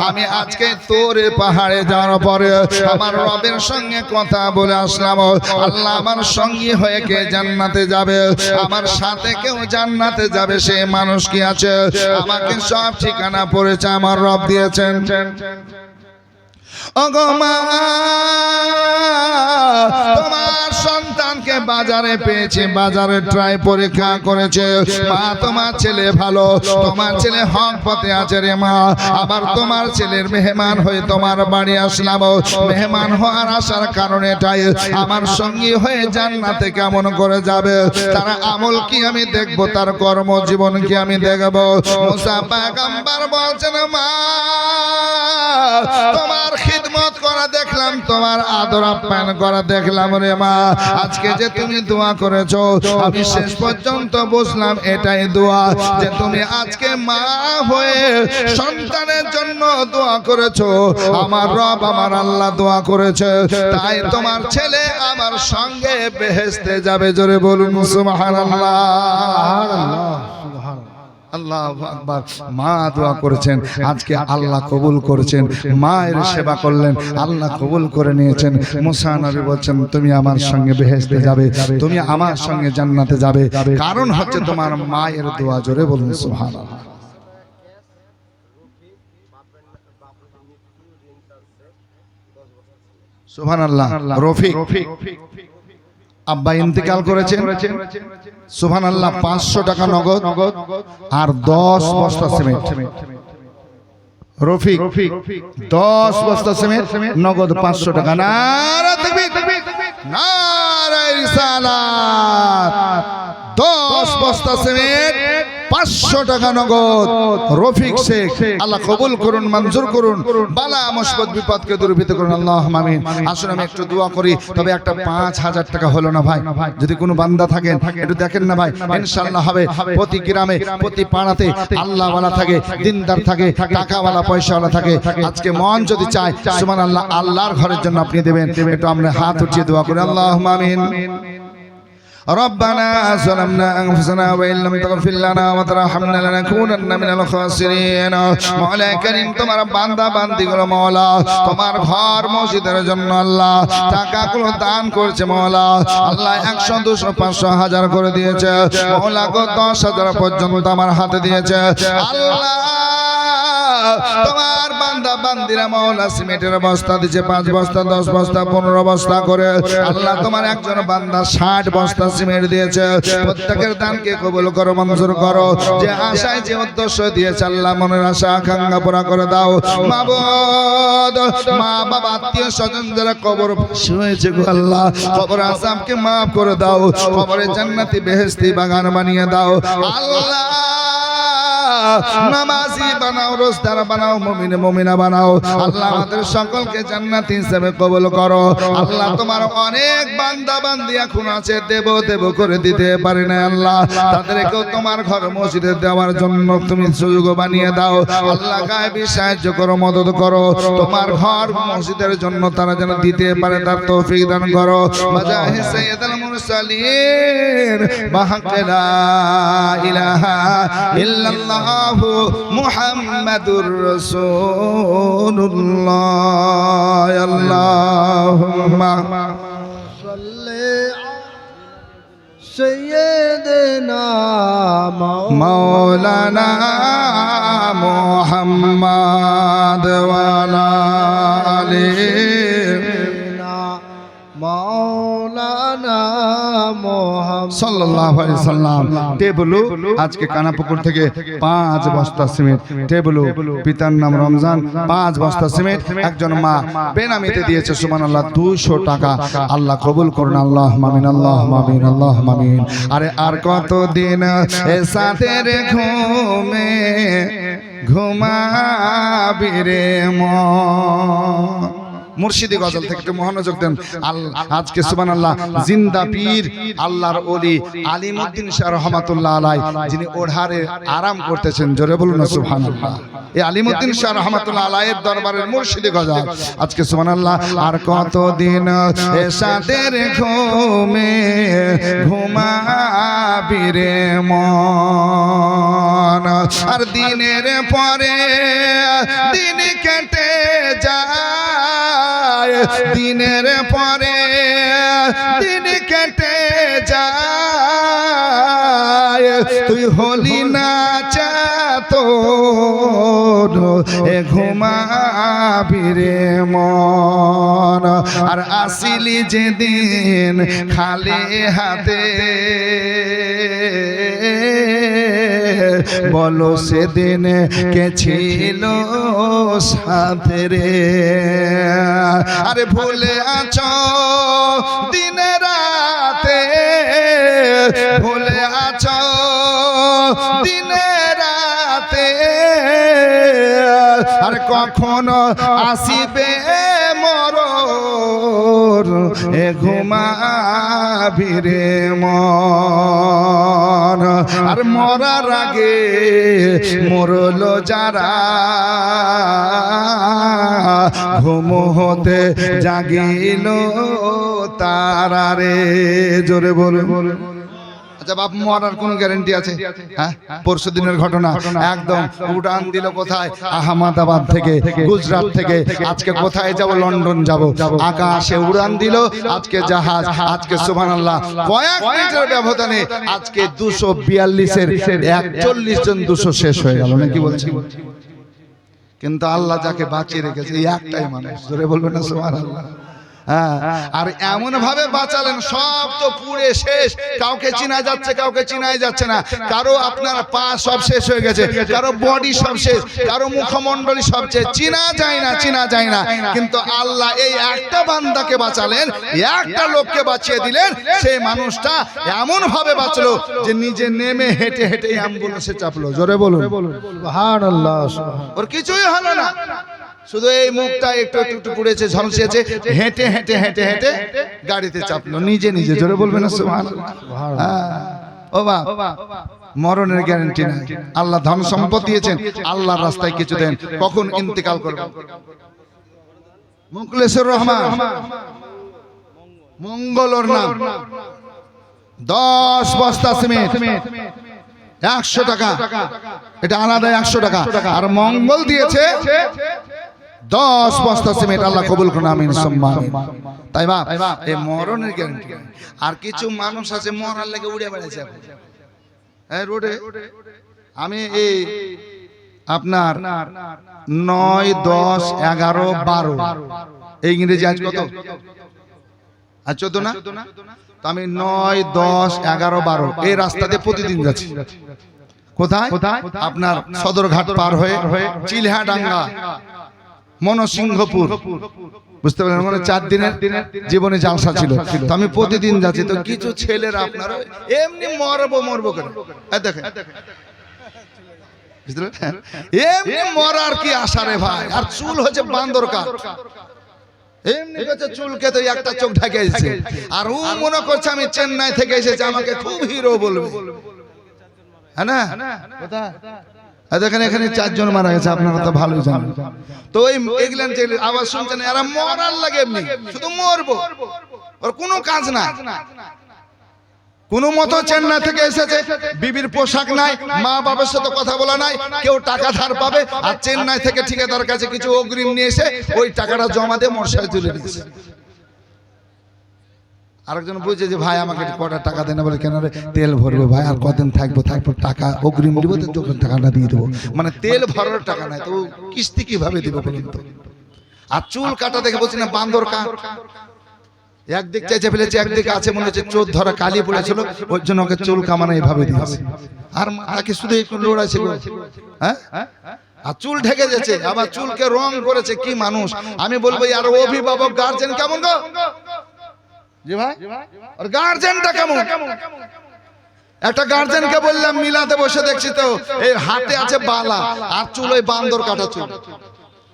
আমি আজকে তোর পাহাড়ে যাওয়ার পরে আমার রবের সঙ্গে কথা বলে আসলাম। আল্লাহ আমার সঙ্গী হয়ে কে জান্নাতে যাবে, আমার সাথে কেউ জান্নাতে যাবে, সে মানুষ কি আছে? আমাকে সব ঠিকানা পড়েছে আমার রব দিয়েছেন। ওগো মা, তোমার সন্তানকে বাজারে পেয়েছে, বাজারে ট্রাই পরীক্ষা করেছে। মা তোমার ছেলে ভালো, তোমার ছেলে হক পথে আছে রে মা। আবার তোমার ছেলের মেহমান হয়ে তোমার বাড়ি আসলাম। মেহমান হওয়ার আসার কারণে এটাই, আমার সঙ্গী হয়ে জান্নাতে কেমন করে যাবে, তার আমল কি আমি দেখব, তার কর্মজীবন কি আমি দেখব। মুসা পয়গম্বর বলছেন মা, তোমার খিদমত করা দেখলাম, তোমার আদর আপ্যায়ন করা দেখলাম রে মা। আজকে যে তুমি দোয়া করেছো, আমি শেষ পর্যন্ত বুঝলাম এটাই দোয়া, যে তুমি আজকে মা হয়ে সন্তানের জন্য দোয়া করেছো। আমার রব আমার আল্লাহ দোয়া করেছে, তাই তোমার ছেলে আমার সঙ্গে বেহেশতে যাবে। জোরে বলুন সুবহানাল্লাহ, আল্লাহু আকবার। মা দোয়া করেছেন, আজকে আল্লাহ কবুল করেছেন। মায়ের সেবা করলেন, আল্লাহ কবুল করে নিয়েছেন। মুসা নবী বলছেন তুমি আমার সঙ্গে বেহেশতে যাবে, তুমি আমার সঙ্গে জান্নাতে যাবে, কারণ হচ্ছে তোমার মায়ের দোয়া। জোরে বলুন সুবহানাল্লাহ। সুবহানাল্লাহ। রফিক আব্বা ইন্তেকাল করেছেন, সুবহানাল্লাহ। 500 টাকা নগদ আর 10 বস্তা সিমেন্ট। রফিক 10 বস্তা সিমেন্ট নগদ 500 টাকা। নারে তাকবীর, নারে রিসালাত। 10 বস্তা সিমেন্ট 500 টাকা নগদ। রফিক শেখ আল্লাহ কবুল করুন, মঞ্জুর করুন, বালা মুসিবত বিপদকে দূরীভূত করুন, আল্লাহুম্মা আমিন। আসুন আমি একটু দোয়া করি। তবে একটা 5000 টাকা হলো না ভাই, যদি কোনো বান্দা থাকেন একটু দেখেন না ভাই, ইনশাআল্লাহ হবে। প্রতি গ্রামে প্রতি পাড়াতে আল্লাহওয়ালা থাকে, দিনদার থাকে, টাকাওয়ালা পয়সাওয়ালা থাকে। আজকে মন যদি চায় সুবহানাল্লাহ, আল্লাহর ঘরের জন্য আপনি দেবেন। একটু আমরা হাত উঠিয়ে দোয়া করি, আল্লাহুম্মা আমিন। ربنا ظلمنا أنفسنا وإن لم تغفر لنا وترحمنا لنكونن من الخاسرين। মওলা করিম, তোমার বান্দা বান্দিগুলো মওলা তোমার ঘর মসজিদের জন্য আল্লাহ টাকাগুলো দান করছে মওলা। আল্লাহ 100 200 500 1000 করে দিয়েছে মওলা গো, 10,000 পর্যন্ত আমার হাতে দিয়েছে আল্লাহ। তোমার বান্দা বান্দিরা মওলা সিমেন্টের বস্তা দিয়েছে 5 বস্তা 10 বস্তা 15 বস্তা করে। আল্লাহ তোমার একজন বান্দা 60 বস্তা সিমেন্ট দিয়েছে। প্রত্যেকের দানকে কবুল করো, মঞ্জুর করো। যে আশায় যে উদ্দেশ্য দিয়েছে আল্লাহ মনের আশা আকাঙ্ক্ষা পুরা করে দাও মাবুদ। মা বাবা আত্মীয় স্বজন যারা কবর শুয়েছে গো আল্লাহ, কবর আযাবকে maaf করে দাও, কবরে জান্নাতি বেহেশতি বাগান বানিয়ে দাও আল্লাহ। নামাজি বানাও, রোজদার বানাও, মুমিন মুমিনা বানাও। আল্লাহ আমাদের সকলকে জান্নাতি হিসেবে কবুল করো। আল্লাহ তোমার অনেক বান্দা বান্দি এখন আছে, দেব দেব করে দিতে পারে না আল্লাহ, তাদেরকেও তোমার ঘর মসজিদে দেওয়ার জন্য তুমি সুযোগ বানিয়ে দাও আল্লাহ। গায়েবী সাহায্য করো, মদদ করো, তোমার ঘর মসজিদের জন্য তারা যেন দিতে পারে তার তৌফিক দান করো। মাজাহি সাইয়্যিদুল মুরসালিন বাহাক্কি লা ইলাহা ইল্লাল্লাহু মুহাম্মাদুর রাসূলুল্লাহ। আল্লাহুম্মা সাল্লি সাইয়্যিদিনা মাওলানা মুহাম্মাদ ওয়া আলা আলিহি মাওলানা মুহাম্মদ সাল্লাল্লাহু আলাইহি সাল্লাম। টেবলু আজকে কানাপুকুর থেকে 5 বস্তা সিমেন্ট, টেবলু পিতার নাম রমজান, 5 বস্তা সিমেন্ট একজন মা বেনামিতে দিয়েছে। সুবহানাল্লাহ, 200 টাকা। আল্লাহ কবুল করুন, আল্লাহুম্মা আমিন, আল্লাহুম্মা আমিন, আল্লাহুম্মা আমিন। আরে আর কতদিন এ সাথের ঘুমে ঘুমাবি রে মন। মুর্শিদি গজল থেকে একটু মনোযোগ দেন। আজকে সুবহানাল্লাহ জিন্দা পীর আল্লাহর ওলি আলিমউদ্দিন শাহ রহমাতুল্লাহ আলাই যিনি ওঢ়ারে আরাম করতেছেন, জোরে বলুন না সুবহানাল্লাহ। এই আলিমউদ্দিন শাহ রহমাতুল্লাহ আলাইয়ের দরবারের মুর্শিদি গজল আজকে সুবহানাল্লাহ। আর কতদিন এসাদের ঘুমে ঘুমাবি রে মন, আর দিনের পরে দিন কেটে যায়, দিনের পরে দিন কেটে যায়, তুই হলি না চাতর এ ঘুমাবি রে মন, আর আসিলি যেদিন খালি হাতে বলো সেদিন কে ছিল সাথে রে। আরে ভুলে আছো দিন রাতে, ভুলে আছো দিন রাতে, আর কখনো আসিবে মরণ এ ঘুমাবি রে মন, আর মরার আগে মরলো যারা ঘুম হতে জাগিল তারা রে। জোরে বলে আচ্ছা বাপ, মরার কোনো গ্যারান্টি আছে? হ্যাঁ, পরশু দিনের ঘটনা একদম উড়ান দিল কোথায়? আহমেদাবাদ থেকে, গুজরাট থেকে। আজকে কোথায় যাব? লন্ডন যাব। আকাশে উড়ান দিল আজকে জাহাজ। আজকে সুবহানাল্লাহ কয়েক মিনিটের ব্যবধানে আজকে 242-এর 41 জন 200 শেষ হয়ে গেল নাকি বলছি। কিন্তু আল্লাহ যাকে বাঁচিয়ে রেখেছে এই একটাই মানুষ, জোরে বলবেন না সুবহানাল্লাহ। আর এমন ভাবে বাঁচালেন সব তো পুড়ে শেষ, কাউকে চিনা যাচ্ছে কাউকে চিনাই যাচ্ছে না, কারো আপনার পা সব শেষ হয়ে গেছে, কারো বডি সব শেষ, কারো মুখমণ্ডলী সব শেষ, চিনা যায় না, চিনা যায় না। কিন্তু আল্লাহ এই একটা বান্দাকে বাঁচালেন, একটা লোককে বাঁচিয়ে দিলেন। সেই মানুষটা এমন ভাবে বাঁচলো যে নিজে নেমে হেঁটে হেঁটে অ্যাম্বুলেন্সে চাপলো। জোরে বলুন সুবহানাল্লাহ। ওর কিছুই হলো না, শুধু এই মুখটা একটু একটু পুড়েছে, ঝলসিয়েছে, হেঁটে হেঁটে হেঁটে হেঁটে গাড়িতে চাপলো নিজে নিজে। জোরে বলবেন না সুবহানাল্লাহ। ও বাপ, মরণের গ্যারান্টি নাই। আল্লাহ ধন সম্পদ দিয়েছেন, আল্লাহর রাস্তায় কিছু দেন, কখন ইন্তেকাল করবে। মুখলেসুর রহমান মঙ্গলর নাম, 10 বস্তা সিমেন্ট 100 টাকা, এটা আলাদা 100 টাকা। আর মঙ্গল দিয়েছে 10 বস্তা সিমেন্ট। আল্লাহ কবুল করুন, আমিন সুম্মা আমিন। তাই বাপ, এই মরণের গ্যারান্টি। আর কিছু মানুষ আছে মরার লেগে উড়ে বেড়াচ্ছে এই রোডে। আমি এই আপনার 9, 10, 11, 12 এই ইংরেজি আজ কত? আজ 14 না? তো আমি 9, 10, 11, 12 এই রাস্তা দিয়ে প্রতিদিন যাচ্ছি। কোথায়? আপনার সদরঘাট পার হয়ে চিলহাডাঙ্গা, মনসিংহপুর, বুঝতে পারলেন? মানে 4 দিনের জীবনে জালসা ছিল। তো আমি প্রতিদিন যাচ্ছি। তো কিছু ছেলেরা আপনার এমনি মরবো করে দেখেন, বুঝলে? এমনি মরার কি আশা রে ভাই, আর চুল হচ্ছে বান্দর কাঠ। এমনি করছে চুলকে তো একটা চোখ ঢাকে এসেছে, আর ও মনে করছে আমি চেন্নাই থেকে এসেছি, আমাকে খুব হিরো বলবে, হ্যাঁ না? কোথায়? দেখেন এখানে 4 জন মারা গেছে, আপনারা তো ভালোই জানেন। তো ওই ইংল্যান্ড যে আওয়াজ শুনছেন, এরা মরার লাগে এমনি, শুধু মরবো, ওর কোনো কাজ না। কোনো মতো চেন্নাই থেকে এসেছে, বিবির পোশাক নাই, মা বাবার সাথে কথা বলা নাই, কেউ টাকা ধার পাবে, আর চেন্নাই থেকে ঠিকাদার কাছে কিছু অগ্রিম নিয়ে এসে ওই টাকাটা জমা দিয়ে মশায় তুলে দিয়েছে। আরেকজন বুঝছে যে ভাই আমাকে কটা টাকা দেন, বলে কেন রে? তেল ভরবো ভাই, আর কদিন থাকবো, তারপর টাকা অগ্রিম দিব, তো তোকে টাকাটা দিয়ে দেবো। মানে তেল ভরার টাকা নাই, তো কিস্তি কিভাবে দিব বলুন তো? আর চুল কাটা দেখে বলছি না বান্দর কাঠ, একদিক চাইছে ফেলেছে, একদিকে আছে মনে হচ্ছে চোর ধরা কালি পড়েছিল, ওর জন্য ওকে চুল কামানো এইভাবে দিয়েছে, আর মাথাকে শুধু একটু লড়াইছে, হ্যাঁ, আর চুল ঢেকে যাচ্ছে, আবার চুলকে রং করেছে। কি মানুষ! আমি বলবো আর অভিভাবক গার্জেন কেমন গো? জি ভাই, আর গার্জেনটা কেমন? একটা গার্জেনকে বললাম মিলাতে বসে, দেখছি তো এই হাতে আছে বালা, আর চুল ওই বান্দর কাটা চুল।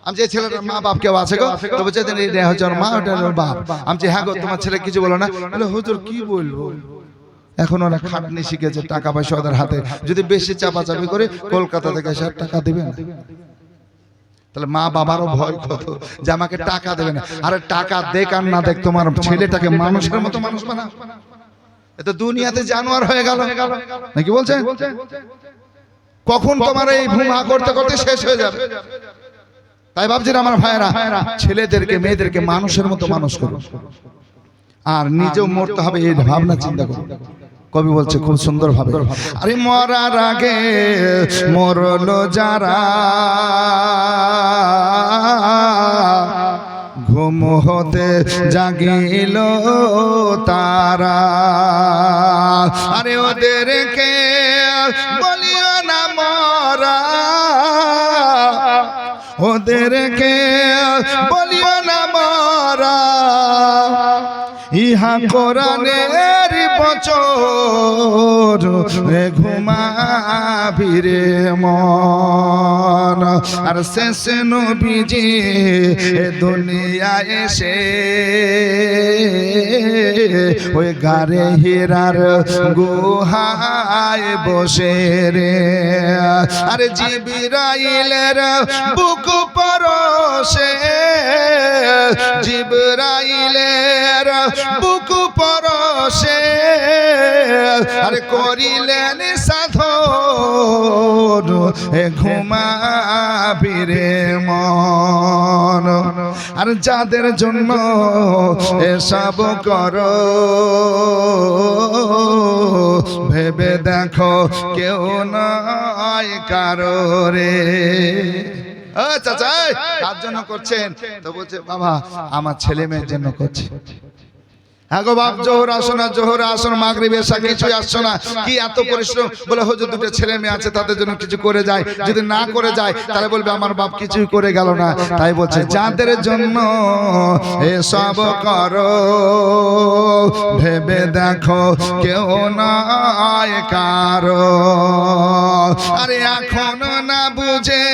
আমি যে ছেলেটার মা বাপ কেউ আছে গো, তো বলছে এটা হচ্ছে ওর মা, ওটা ওর বাপ। আমি হ্যাঁ গো, তোমার ছেলে কিছু বলো না? বলে হুজুর কি বলবো, এখন ওরা খাটনি শিখেছে, টাকা পয়সা ওদের হাতে, যদি বেশি চাপাচাপি করে কলকাতা থেকে এসে টাকা দেবে না, তাহলে মা বাবারও ভয় কত যে আমাকে টাকা দেবে না। আরে টাকা দেখ আর না দেখ, তোমার ছেলেটাকে মানুষের মতো মানুষ বানা, এটা দুনিয়াতে জানোয়ার হয়ে গেল নাকি বলছেন? কখন তোমার এই ভুমা করতে করতে শেষ হয়ে যাবে। তাই ভাবছি আমার ভাইয়েরা, ছেলেদেরকে মেয়েদেরকে মানুষের মতো মানুষ করো, আর নিজেও মরতে হবে এই ভাবনা চিন্তা করো। কবি বলছে খুব সুন্দর ভাবে, আরে মরার আগে মরলো যারা, ঘুম হতে জাগিল তারা, আরে ওদেরকে বলিও না মরা, ওদেরকে বলিও না মরা, ইহা কোরআনের বচন, ঘুমাবি রে মন। আর শেষ নবীজি দুনিয়ায় এসে ওই গারে হীরার গুহায় বসে রে, আরে জিবরাইলের বুক পরশে, জিবরাইলের বুক পরশে, আরে করিলেন সাধন, ঘুমাবি রে মন। আর যাদের জন্য এসব করো, ভেবে দেখো কেউ নয় কারো রে। চাচা কার জন্য করছেন? তো বলছে বাবা আমার ছেলে মেয়ের জন্য করছে। হ্যাঁ গো বাপ, জোহর আসো না, জোহর আসো না, মাগরিব এশা কিছুই আসছো না, কি এত পরিশ্রম? বলে হুজুর দুটো ছেলে মেয়ে আছে, তাদের জন্য কিছু করে যায়, যদি না করে যায় তাহলে বলবে আমার বাপ কিছুই করে গেল না। তাই বলছে যাদের জন্য এসব করো, ভেবে দেখো কেউ নয় কারো। আরে এখনো না বুঝে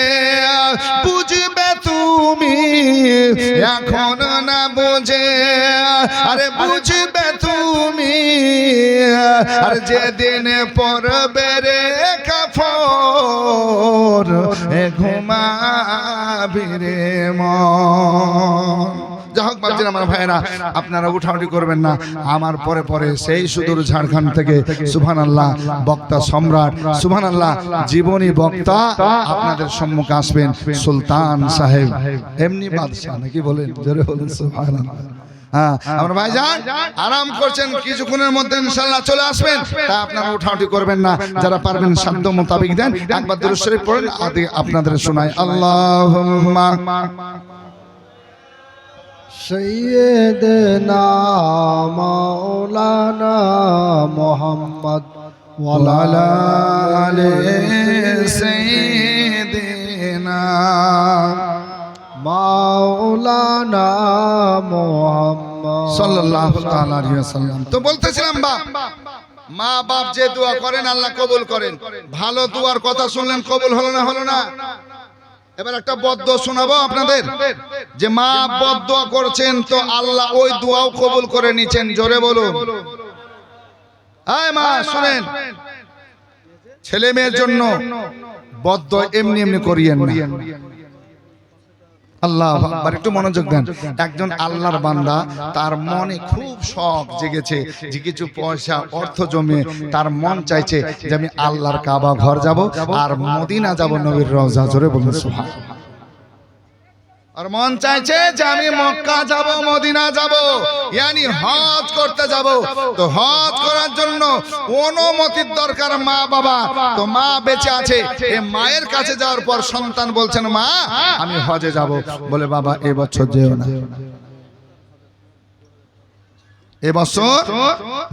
বুঝবে তুমি, এখনো না বুঝে আরে বুঝবে তুমি, আর যেদিন পড়বে রে কাফর, ঘুমাবি রে মন। যাই হোক বাপজিরা আমার ভাইয়েরা, আপনারা উঠাউঠি করবেন না, আমার পরে পরে সেই সুদূর ঝাড়খণ্ড থেকে সুবহানাল্লাহ বক্তা সম্রাট, সুবহানাল্লাহ জীবনী বক্তা আপনাদের সম্মুখে আসবেন, সুলতান সাহেব, এমনি বাদশাহ নাকি বলেন, জোরে বলেন সুবহানাল্লাহ। হ্যাঁ আমার ভাইজান আরাম করছেন, কিছুক্ষণের মধ্যে ইনশাআল্লাহ চলে আসবেন, তাই আপনারা উঠাউঠি করবেন না, যারা পারবেন সাধ্য মোতাবেক দেন, একবার দুরূদ শরীফ পড়েন, আপনাদের শোনাই। আল্লাহুম্মা সৈয়দনা মাওলানা মুহাম্মদ ওয়া আলা আলি সাইয়্যিদিনা মাওলানা মুহাম্মদ সাল্লাল্লাহু তাআলা আলাইহি ওয়াসাল্লাম। তো বলতেছিলাম বাপ, মা বাপ যে দোয়া করেন আল্লাহ কবুল করেন। ভালো দোয়ার কথা শুনলেন, কবুল হলো না? হলো না। এবার একটা বদদোয়া শোনাবো আপনাদের, যে মা বদদোয়া করছেন তো আল্লাহ ওই দোয়াও কবুল করে নিচ্ছেন। জোরে বলুন। আয় মা শুনেন, ছেলে মেয়ের জন্য বদদোয়া এমনি এমনি করিয়েন না। আল্লাহ আকবার, একটু মনোযোগ দেন। একজন আল্লাহর বান্দা, তার মনে খুব শখ জেগেছে যে কিছু পয়সা অর্থ জমিয়ে তার মন চাইছে যে আমি আল্লাহর কাবা ঘর যাব আর মদিনা যাব, নবীর রওজা। জোরে বলুন সুবহানাল্লাহ। আর মন চাইছে যে আমি মক্কা যাব, মদিনা যাব, ইয়ানি হজ করতে যাব। তো হজ করার জন্য অনুমতির দরকার মা বাবা। তো মা বেঁচে আছে, এই মায়ের কাছে যাওয়ার পর সন্তান বলছেন মা আমি হজে যাব। বলে বাবা এবছর যেও না, এবছর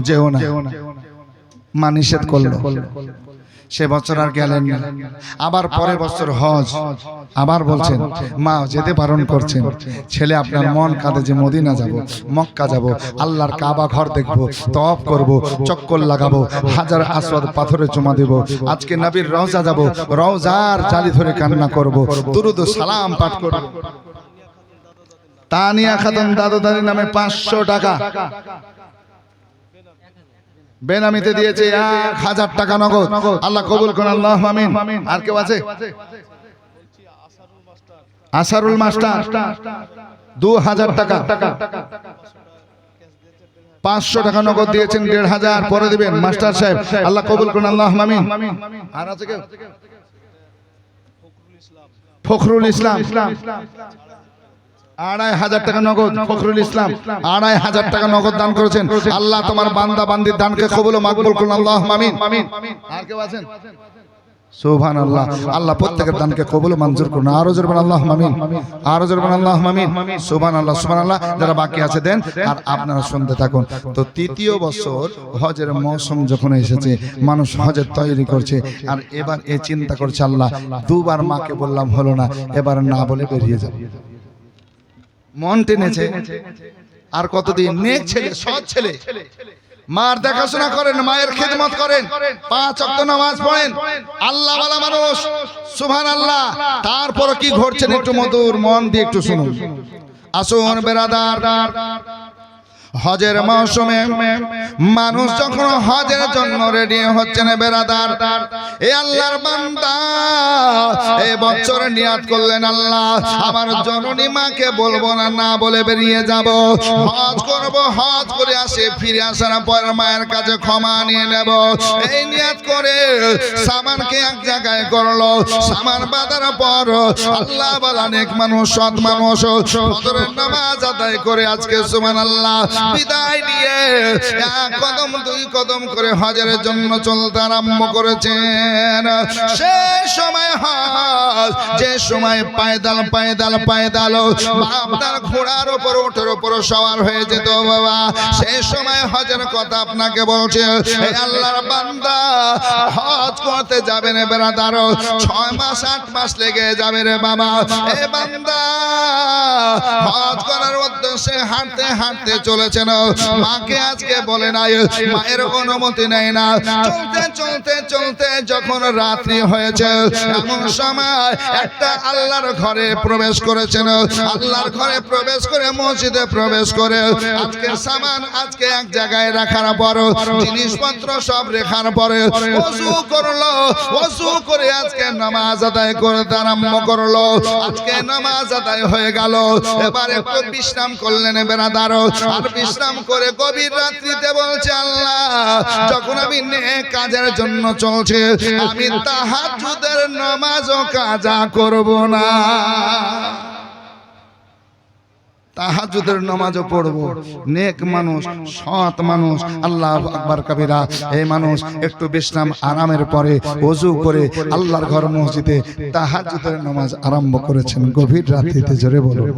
যেও না। মা নিষেধ করলো, সে বছর আর গেলেন না। আবার পরের বছর হজ, আবার বলছেন মা যেতে বারণ করছেন। ছেলে আপনার মন কাঁদে যে মদিনা যাব, মক্কা যাব, আল্লাহর কাবা ঘর দেখব, তওয়াফ করব, চক্কর লাগাবো, হাজার আসওয়াদ পাথরে চুমা দেব, আজকে নবীর রওজা যাব, রওজার জালি ধরে কান্না করব, দুরুদ ও সালাম পাঠ করব। তানিয়া খাতুন দাদু দাদির নামে 500 টাকা বেনামিতে দিয়েছে, 1000 টাকা নগদ। আল্লাহ কবুল করুন, আল্লাহুম্মা আমিন। আর কেউ আছে? আসারুল মাস্টার 2000 টাকা, 500 টাকা নগদ দিয়েছেন, 1500 পরে দিবেন মাস্টার সাহেব। আল্লাহ কবুল করুন, আল্লাহুম্মা আমিন। আর আছে কেউ? ফখরুল ইসলাম 2500 টাকা নগদ। ফখরুল ইসলাম 2500 টাকা নগদ দান করেছেন। আল্লাহ তোমার বান্দা বান্দির দানকে কবুল ও মাকবুল করুন, আল্লাহুম্মা আমিন। আর কেউ আছেন? সুবহানাল্লাহ। আল্লাহ প্রত্যেকের দানকে কবুল ও মঞ্জুর করুন। আরো জোরে বলেন আল্লাহুম্মা আমিন, আরো জোরে বলেন আল্লাহুম্মা আমিন। সুবহানাল্লাহ, সুবহানাল্লাহ। যারা বাকি আছে দেন আর আপনারা শুনতে থাকুন। তো তৃতীয় বছর হজের মৌসুম যখন এসেছে, মানুষ হজের তৈরি করছে, আর এবার এই চিন্তা করছে আল্লাহ দুবার মাকে বললাম হলো না, এবার না বলে বেরিয়ে যাব। মন টেনেছে, আর কতদিন? নেক ছেলে, সৎ ছেলে, মার দেখাশোনা করেন, মায়ের খিদমত করেন, 5 ওয়াক্ত নামাজ পড়েন, আল্লাহ ওয়ালা মানুষ। সুবহানাল্লাহ। তারপর কি ঘটছে একটু মধুর মন দিয়ে একটু শুনুন। আসুন বেরাদার, হজের মৌসুমে মানুষ যখন হজের জন্য রেডি হচ্ছেন বেরাদার, এ আল্লাহর বান্দা এই বছর নিয়াত করলেন আল্লাহ আমার জননী মাকে বলবো না, না বলে বেরিয়ে যাব, হজ করব, হজ করে আসে, ফিরে আসার পর মায়ের কাছে ক্ষমা নিয়ে নেব। এই নিয়াত করে সামানকে এক জায়গায় করলো। সামান বাঁধার পর আল্লাহ বলা নেক মানুষ, সৎ মানুষ ফজরের নামাজ আদায় করে আজকে সুবহানাল্লাহ বিদায় নিয়ে 1 কদম 2 কদম করে হজের জন্য চলতে আরম্ভ করেছেন। সেই সময় হজ, যে সময় পায়দাল পায়দাল পায়দাল আপনার ঘোড়ার উপর ওঠের উপর সওয়ার হয়ে যেত বাবা, সেই সময় হজের কথা আপনাকে বলছে। এই আল্লাহর বান্দা হজ করতে যাবেন বেরাদার, 6 মাস 8 মাস লেগে যাবে রে বাবা। এ বান্দা হজ করার উদ্দেশ্যে হাঁটতে হাঁটতে চলেছেন, মাকে আজকে বলে নাই, মায়ের অনুমতি নেয় না। চলতে চলতে চলতে যখন রাত্রি হয়েছে, এমন সময় একটা আল্লাহর ঘরে প্রবেশ করেছেন। আল্লাহর ঘরে প্রবেশ করে মসজিদে প্রবেশ করে আজকে সামান আজকে এক জায়গায় রাখার পর জিনিসপত্র সব রেখার পরে ওযু করলো। ওযু করে আজকে নামাজ আদায় করতে আরম্ভ করলো। আজকে নামাজ আদায় হয়ে গেল। এবার একটু বিশ্রাম করলেন বেরাদার, আর বিশ্রাম করে গভীর রাত্রিতে বলছে আল্লাহ যখন আমি নেক কাজের জন্য চলছে, আমি তাহাজ্জুদের নামাজও কাজা করব না, তাহাজ্জুদের নামাজও পড়ব। নেক মানুষ, সৎ মানুষ, আল্লাহু আকবার কবিরা, এই মানুষ একটু বিশ্রাম আরামের পরে ওযু করে আল্লাহর ঘর মসজিদে তাহাজ্জুদের নামাজ আরম্ভ করেছেন গভীর রাত্রিতে। জোরে বলুন।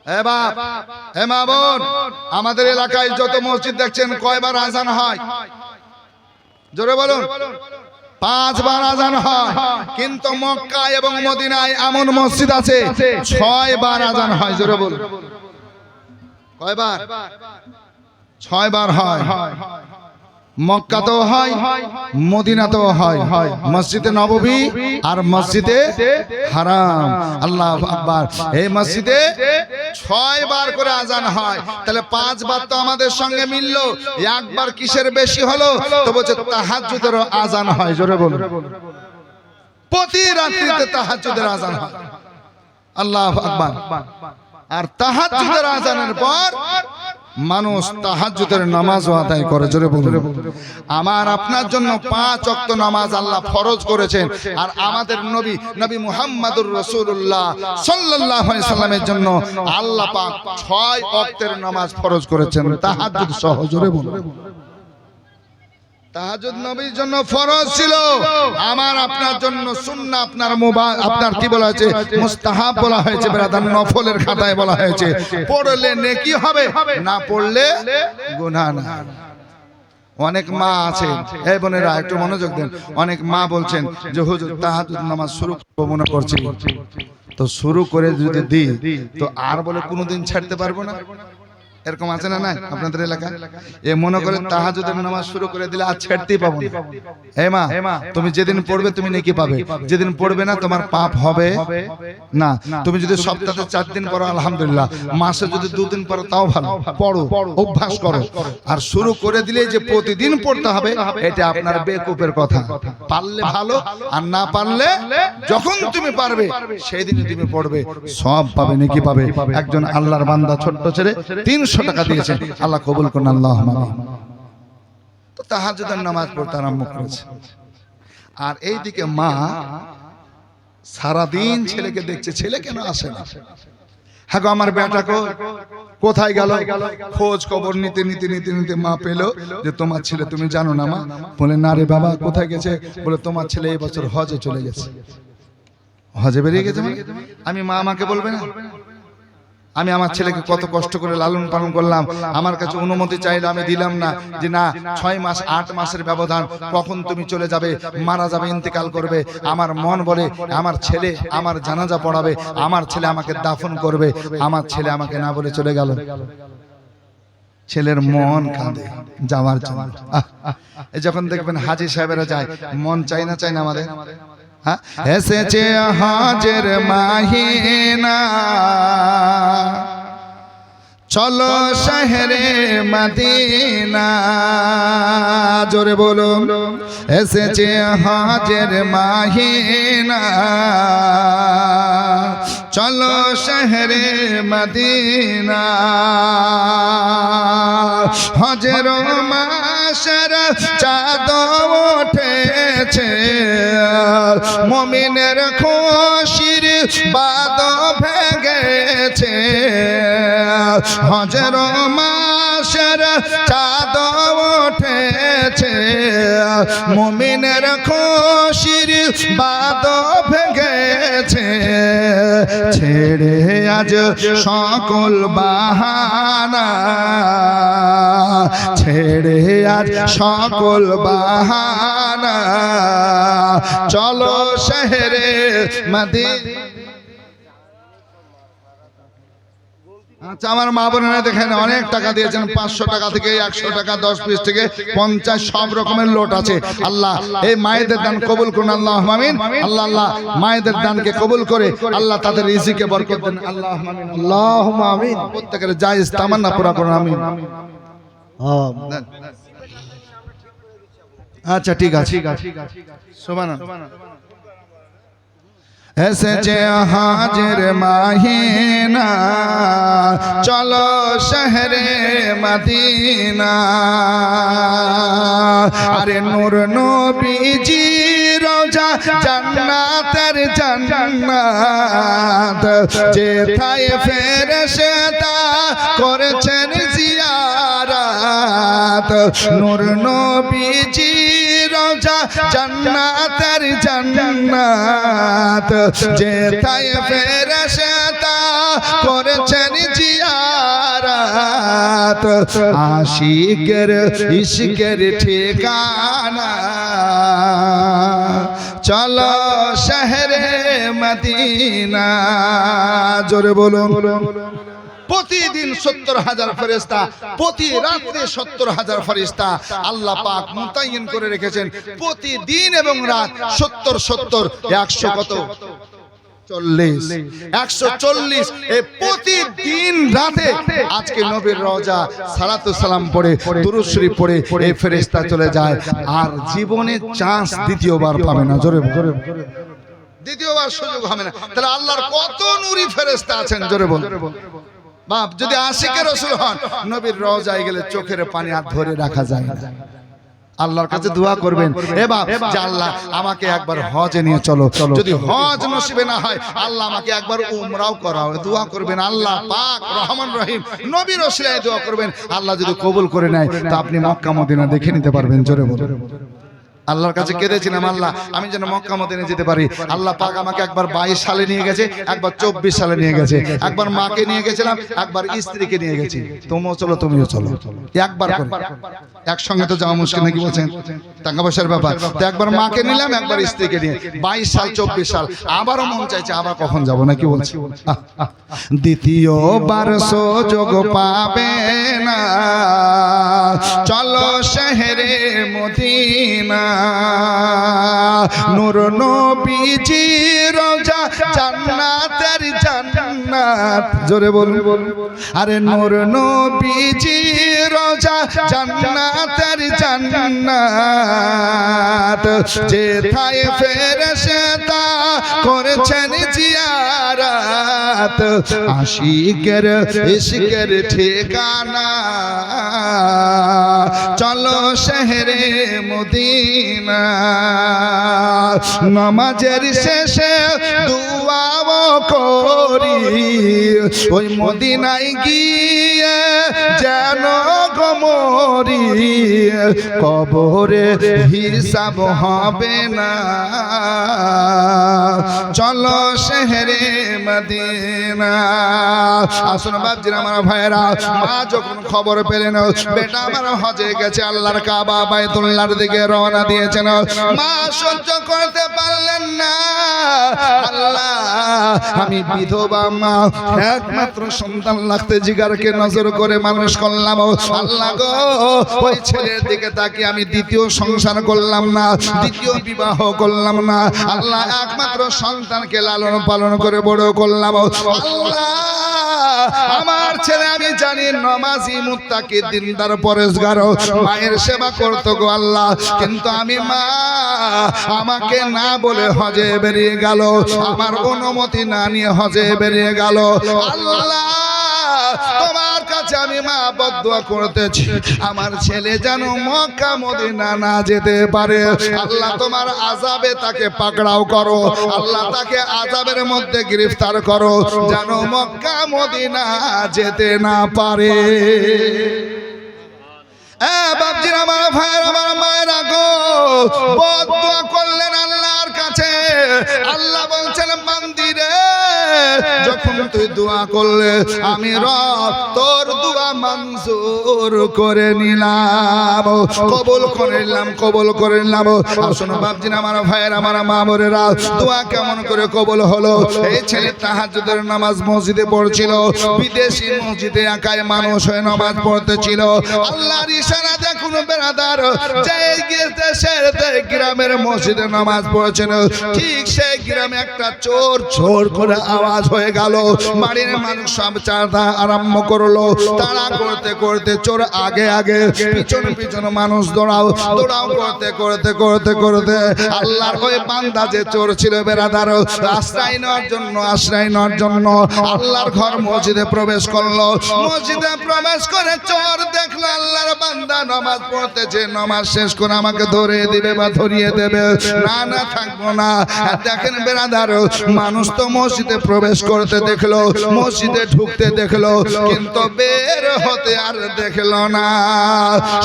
এ বাপ, এ মা বোন, আমাদের এলাকায় যত মসজিদ দেখছেন কয়বার আজান হয়? জোরে বলুন। 5 বার আজান হয়, কিন্তু মক্কা এবং মদিনায় এমন মসজিদ আছে 6 বার আজান হয়। জোরে বলুন। কয়বার? 6 বার হয়, মক্কাতেও হয়, মদিনাতেও হয়, মসজিদে নববী আর মসজিদে হারাম। আল্লাহু আকবার। এই মসজিদে 6 বার করে আজান হয়, তাহলে 5 বার তো আমাদের সঙ্গে মিললো, একবার কিসের বেশি হলো? তো বলছে তাহাজ্জুদেরও আজান হয়। জোরে বলুন, প্রতি রাত্রিতে তাহাজ্জুদের আজান হয়। আল্লাহু আকবার। আর তাহাজ্জুদের আজানের পর মানুষ তাহাজ্জুদের নামাজও আদায় করে। জোরে বলুন। আমার আপনার জন্য 5 ওয়াক্ত নামাজ আল্লাহ ফরজ করেছেন, আর আমাদের নবী মুহাম্মদুর রাসূলুল্লাহ সাল্লাল্লাহু আলাইহি সাল্লামের জন্য আল্লাহ পাক 6 ওয়াক্তের নামাজ ফরজ করেছেন, তাহাজ্জুদ সহ। জোরে বলুন। তাহাজ্জুদ নবীর জন্য ফরজ ছিল, আমার আপনার জন্য সুন্নাহ, আপনার কি বলা হয়েছে? মুস্তাহাব বলা হয়েছে, ব্রাদার নফলের খাতায় বলা হয়েছে। পড়লে নেকি হবে, না পড়লে গুনাহ না। অনেক মা আছে, এই বোনেরা একটু মনোযোগ দেন, অনেক মা বলছেন যে হুজুর তাহাজ্জুদ নামাজ শুরু করব মনে করছি, তো শুরু করে যদি দিই তো আর বলে কোনোদিন ছাড়তে পারবো না। এরকম আছে না? নাই আপনাদের এলাকায়? এ মনে করে তাহাজ্জুদের নামাজ শুরু করে দিলে আর ছাড়তেই পাবো না। হে মা, তুমি যেদিন পড়বে তুমি নেকি পাবে, যেদিন পড়বে না তোমার পাপ হবে না। তুমি যদি সপ্তাহে 4 দিন পড়ো আলহামদুলিল্লাহ, মাসে যদি 2 দিন পড়ো তাও ভালো, পড়ো, অভ্যাস করো। আর শুরু করে দিলে যে প্রতিদিন পড়তে হবে, এটা আপনার বেকুফের কথা। পারলে ভালো, আর না পারলে যখন তুমি পারবে সেই দিনই তুমি পড়বে, সব পাবে, নেকি পাবে। একজন আল্লাহর বান্দা ছোট্ট ছেলে 300 টাকা দিয়েছেন, আল্লাহ কবুল করুন, আল্লাহুম্মা আমিন। তো তাহাজ্জুদের নামাজ পড়তে আরম্ভ করেছে। আর এইদিকে মা সারাদিন ছেলেকে দেখছে, ছেলে কেন আসে না? হ্যাঁ গো, আমার বেটা কোথায় গেল? খোঁজ খবর নিতে নিতে নিতে নিতে মা পেল যে তোমার ছেলে, তুমি জানো না মা? বলে না রে বাবা, কোথায় গেছে? বলে তোমার ছেলে এই বছর হজে চলে গেছে। হজে বেরিয়ে গেছে মানে? আমি মা আমাকে বলবে না? আমি আমার ছেলেকে কত কষ্ট করে লালন পালন করলাম, আমার কাছে অনুমতি চাইলে আমি দিলাম না, যে না 6 মাস 8 মাসের ব্যবধান, কখন তুমি চলে যাবে, মারা যাবে, ইন্তেকাল করবে। আমার মন বলে আমার ছেলে আমার জানাজা পড়াবে, আমার ছেলে আমাকে দাফন করবে, আমার ছেলে আমাকে না বলে চলে গেল। ছেলের মন কাঁদে যাওয়ার জন্য। যখন দেখবেন হাজী সাহেবেরা যায়, মন চাই না আমাদের? এসেছে হজের মাহিনা, চলো শহরে মদিনা। জোরে বলুন। এসেছে হজের মাহিনা, চলো শহরে মদিনা। হজের মাসের চাঁদ উঠেছে, মুমিনের খুশির বাদ ভেঙেছে। হজের মাসের চাঁদ উঠেছে, মুমিনের খুশির বাদ ভেঙেছে। ছেড়ে আজ সকল বাহানা, ছেড়ে আজ সকল বাহানা, চলো শহরে মদিনা। আচ্ছা, আমার মা বোনেরা দেখেন অনেক টাকা দিয়েছেন, 500 টাকা থেকে 100 টাকা, 10 পিস থেকে 50, সব রকমের লোট আছে। আল্লাহ এই মায়েদের দান কবুল করুন, আল্লাহুম্মা আমিন। আল্লাহ মায়েদের দানকে কবুল করে আল্লাহ তাদের রিজিকে বরকত দেন, আল্লাহুম্মা আমিন, আল্লাহুম্মা আমিন। প্রত্যেকের জায়েজ তামান্না পুরা করুন, আমিন। আচ্ছা ঠিক আছে, সুবহানাল্লাহ। এসেছে হজের মাহিনা, চলো শহরে মদিনা। আরে নূর নবীজি রোজা জান্নাতের জান্নাত, যেথায় ফেরেশতা করেছেন জিয়ারত। নূর নবীজি রোজা জান্নাতের জান্নাত, যেথায় ফেরেশতা করেছেন জিয়ারত। আশিকের ইশকের ঠিকানা, চলো শহরে মদিনা। জোরে বলুন। প্রতিদিন 70,000 ফেরেশতা, প্রতি রাত্রে 70,000 ফেরেশতা আল্লাহ পাক মুতায়্যিন করে রেখেছেন। প্রতিদিন এবং রাত 70 70 100 কত 40 140 এই প্রতিদিন রাতে আজকে নবীর রওজা সালাতু সালাম পড়ে দুরূদ শরীফ পড়ে এই ফেরেশতা চলে যায় আর জীবনে চান্স দ্বিতীয়বার পাবে না। জোরে জোরে দ্বিতীয়বার সুযোগ হবে না। তাহলে আল্লাহর কত নূরি ফেরেশতা আছেন, জোরে বল বাপ। যদি আশিকে রাসূল হন, নবীর রওজায় গেলে চোখের পানি আর ধরে রাখা যায় না। আল্লাহর কাছে দোয়া করবেন, এ বাপ যে আল্লাহ আমাকে একবার হজে নিয়ে চলো। যদি হজ নসিবে না হয়, আল্লাহ আমাকে একবার উমরাও করাও। দোয়া করবেন আল্লাহ পাক রহমান রহিম নবীর ওসিলায় দোয়া করবেন। আল্লাহ যদি কবুল করে নেয় তো আপনি মক্কা মদিনা দেখে নিতে পারবেন। জোরে বলুন। আল্লাহর কাছে কেঁদেছিলাম, আল্লাহ আমি যেন মক্কা মদিনা যেতে পারি। আল্লাহ পাক আমাকে একবার 22 সালে নিয়ে গেছে, একবার 24 সালে নিয়ে গেছে, একবার মাকে নিয়ে গেছিলাম, একবার স্ত্রীকে নিয়ে গেছি। তুমিও চলো, তুমিও চলো, একবার করে। একসঙ্গে তো যাওয়া মুশকিল নাকি বলছেন, টাকা পয়সার ব্যাপার। তো একবার মাকে নিলাম, একবার স্ত্রীকে নিয়ে 22 সাল 24 সাল আবারও মন চাইছে আবার কখন যাব নাকি বলছি। দ্বিতীয়বার সুযোগ পাবে না, চলো শহরে মদিনা। নূর নবীজি রওজা জান্নাতের জান্নাত। জোরে বলুন। আরে নূর নবীজি রওজা জান্নাতের জান্নাত। যেথায় ফেরেশতা করেছেন জিয়ারত, আশিকের ইশকের ঠিকানা। চলো শহরে মদিনা। নামাজের শেষে দুআও করি, ওই মদিনায় গিয়ে যেন গমরি। কবরে হিসাব হবে না, চলো শহরে মদিনা। আসুন বাপজিরা আমার ভাইরা, মা যখন খবর পেলেন বেটা আমার হজে গেছে, আল্লাহর কাবা বাইতুল্লাহর দিকে রওনা দিয়েছেন, মা সহ্য করতে পারলেন না। আল্লাহ আমি বিধবা মা, একমাত্র সন্তান লাগতে জিগারকে নজর করে মানুষ করলাম। আল্লাহ গো ওই ছেলের দিকে তাকে আমি দ্বিতীয় সংসার করলাম না, দ্বিতীয় বিবাহ করলাম না। আল্লাহ একমাত্র সন্তানকে লালন পালন করে বড় করলাম। আল্লাহ আমার ছেলে আমি জানি নামাজি মুত্তাকি দিনদার পরেশগার, মায়ের সেবা করতো গো আল্লাহ। কিন্তু আমি মা, আমাকে না বলে হজে বেরিয়ে গেল, আমার অনুমতি না নিয়ে হজে বেরিয়ে গেল। আল্লাহ তোমার কাছে আমি মা বদদুয়া করতেছি, আমার ছেলে যেন মক্কা মদিনা না যেতে পারে। আল্লাহ তোমার আযাবে তাকে পাকড়াও করো, আল্লাহ তাকে আযাবের মধ্যে গ্রেফতার করো, যেন মক্কা মদিনা যেতে না পারে। বাপজিরা আমার ভাইয়ের আমার মায়েরা গো, বদদুয়া করলেন আল্লাহর কাছে। আল্লাহ বলছেন বান্দিরে, যখন তুই দোয়া করলে আমি রব তোর দোয়া মঞ্জুর করে নিলাম, কবুল করে নিলাম, কবুল করে নিলাম। আসুন বাপজিরা আমার ভাইয়ের আমার মা বোনেরা, দোয়া কেমন করে কবুল হলো? এই ছেলে তাহাজ্জুদের নামাজ মসজিদে পড়ছিল, বিদেশি মসজিদে একাই মানুষ হয়ে নামাজ পড়তেছিল। আল্লাহর ইশারা দেখুন বেরাদার, যে দেশের গ্রামের মসজিদে নামাজ পড়ছেন, ঠিক সেই গ্রামে একটা চোর চোর করে আওয়াজ হয়ে গেল। বাড়ির মানুষ সব চাঁদা আরম্ভ করলো, তাড়া করতে করতে চোর আগে আগে, পিছন পিছন মানুষ দৌড়াও দৌড়াও করতে করতে করতে করতে আল্লাহর ওই বান্দা যে চোর ছিল বেরাদার, আশ্রয় নেওয়ার জন্য আশ্রয় নেওয়ার জন্য আল্লাহর ঘর মসজিদে প্রবেশ করলো। মসজিদে প্রবেশ করে চোর দেখলো আল্লাহর বান্দা নামাজ পড়তেছে, নামাজ শেষ করে আমাকে ধরে দিবে বা ধরিয়ে দেবে, না না থাকবো না। দেখেন বেরাদার, মানুষ তো মসজিদে প্রবেশ করতে দেখলো, মসজিদে ঢুকতে দেখলো, কিন্তু বের হতে আর দেখলো না।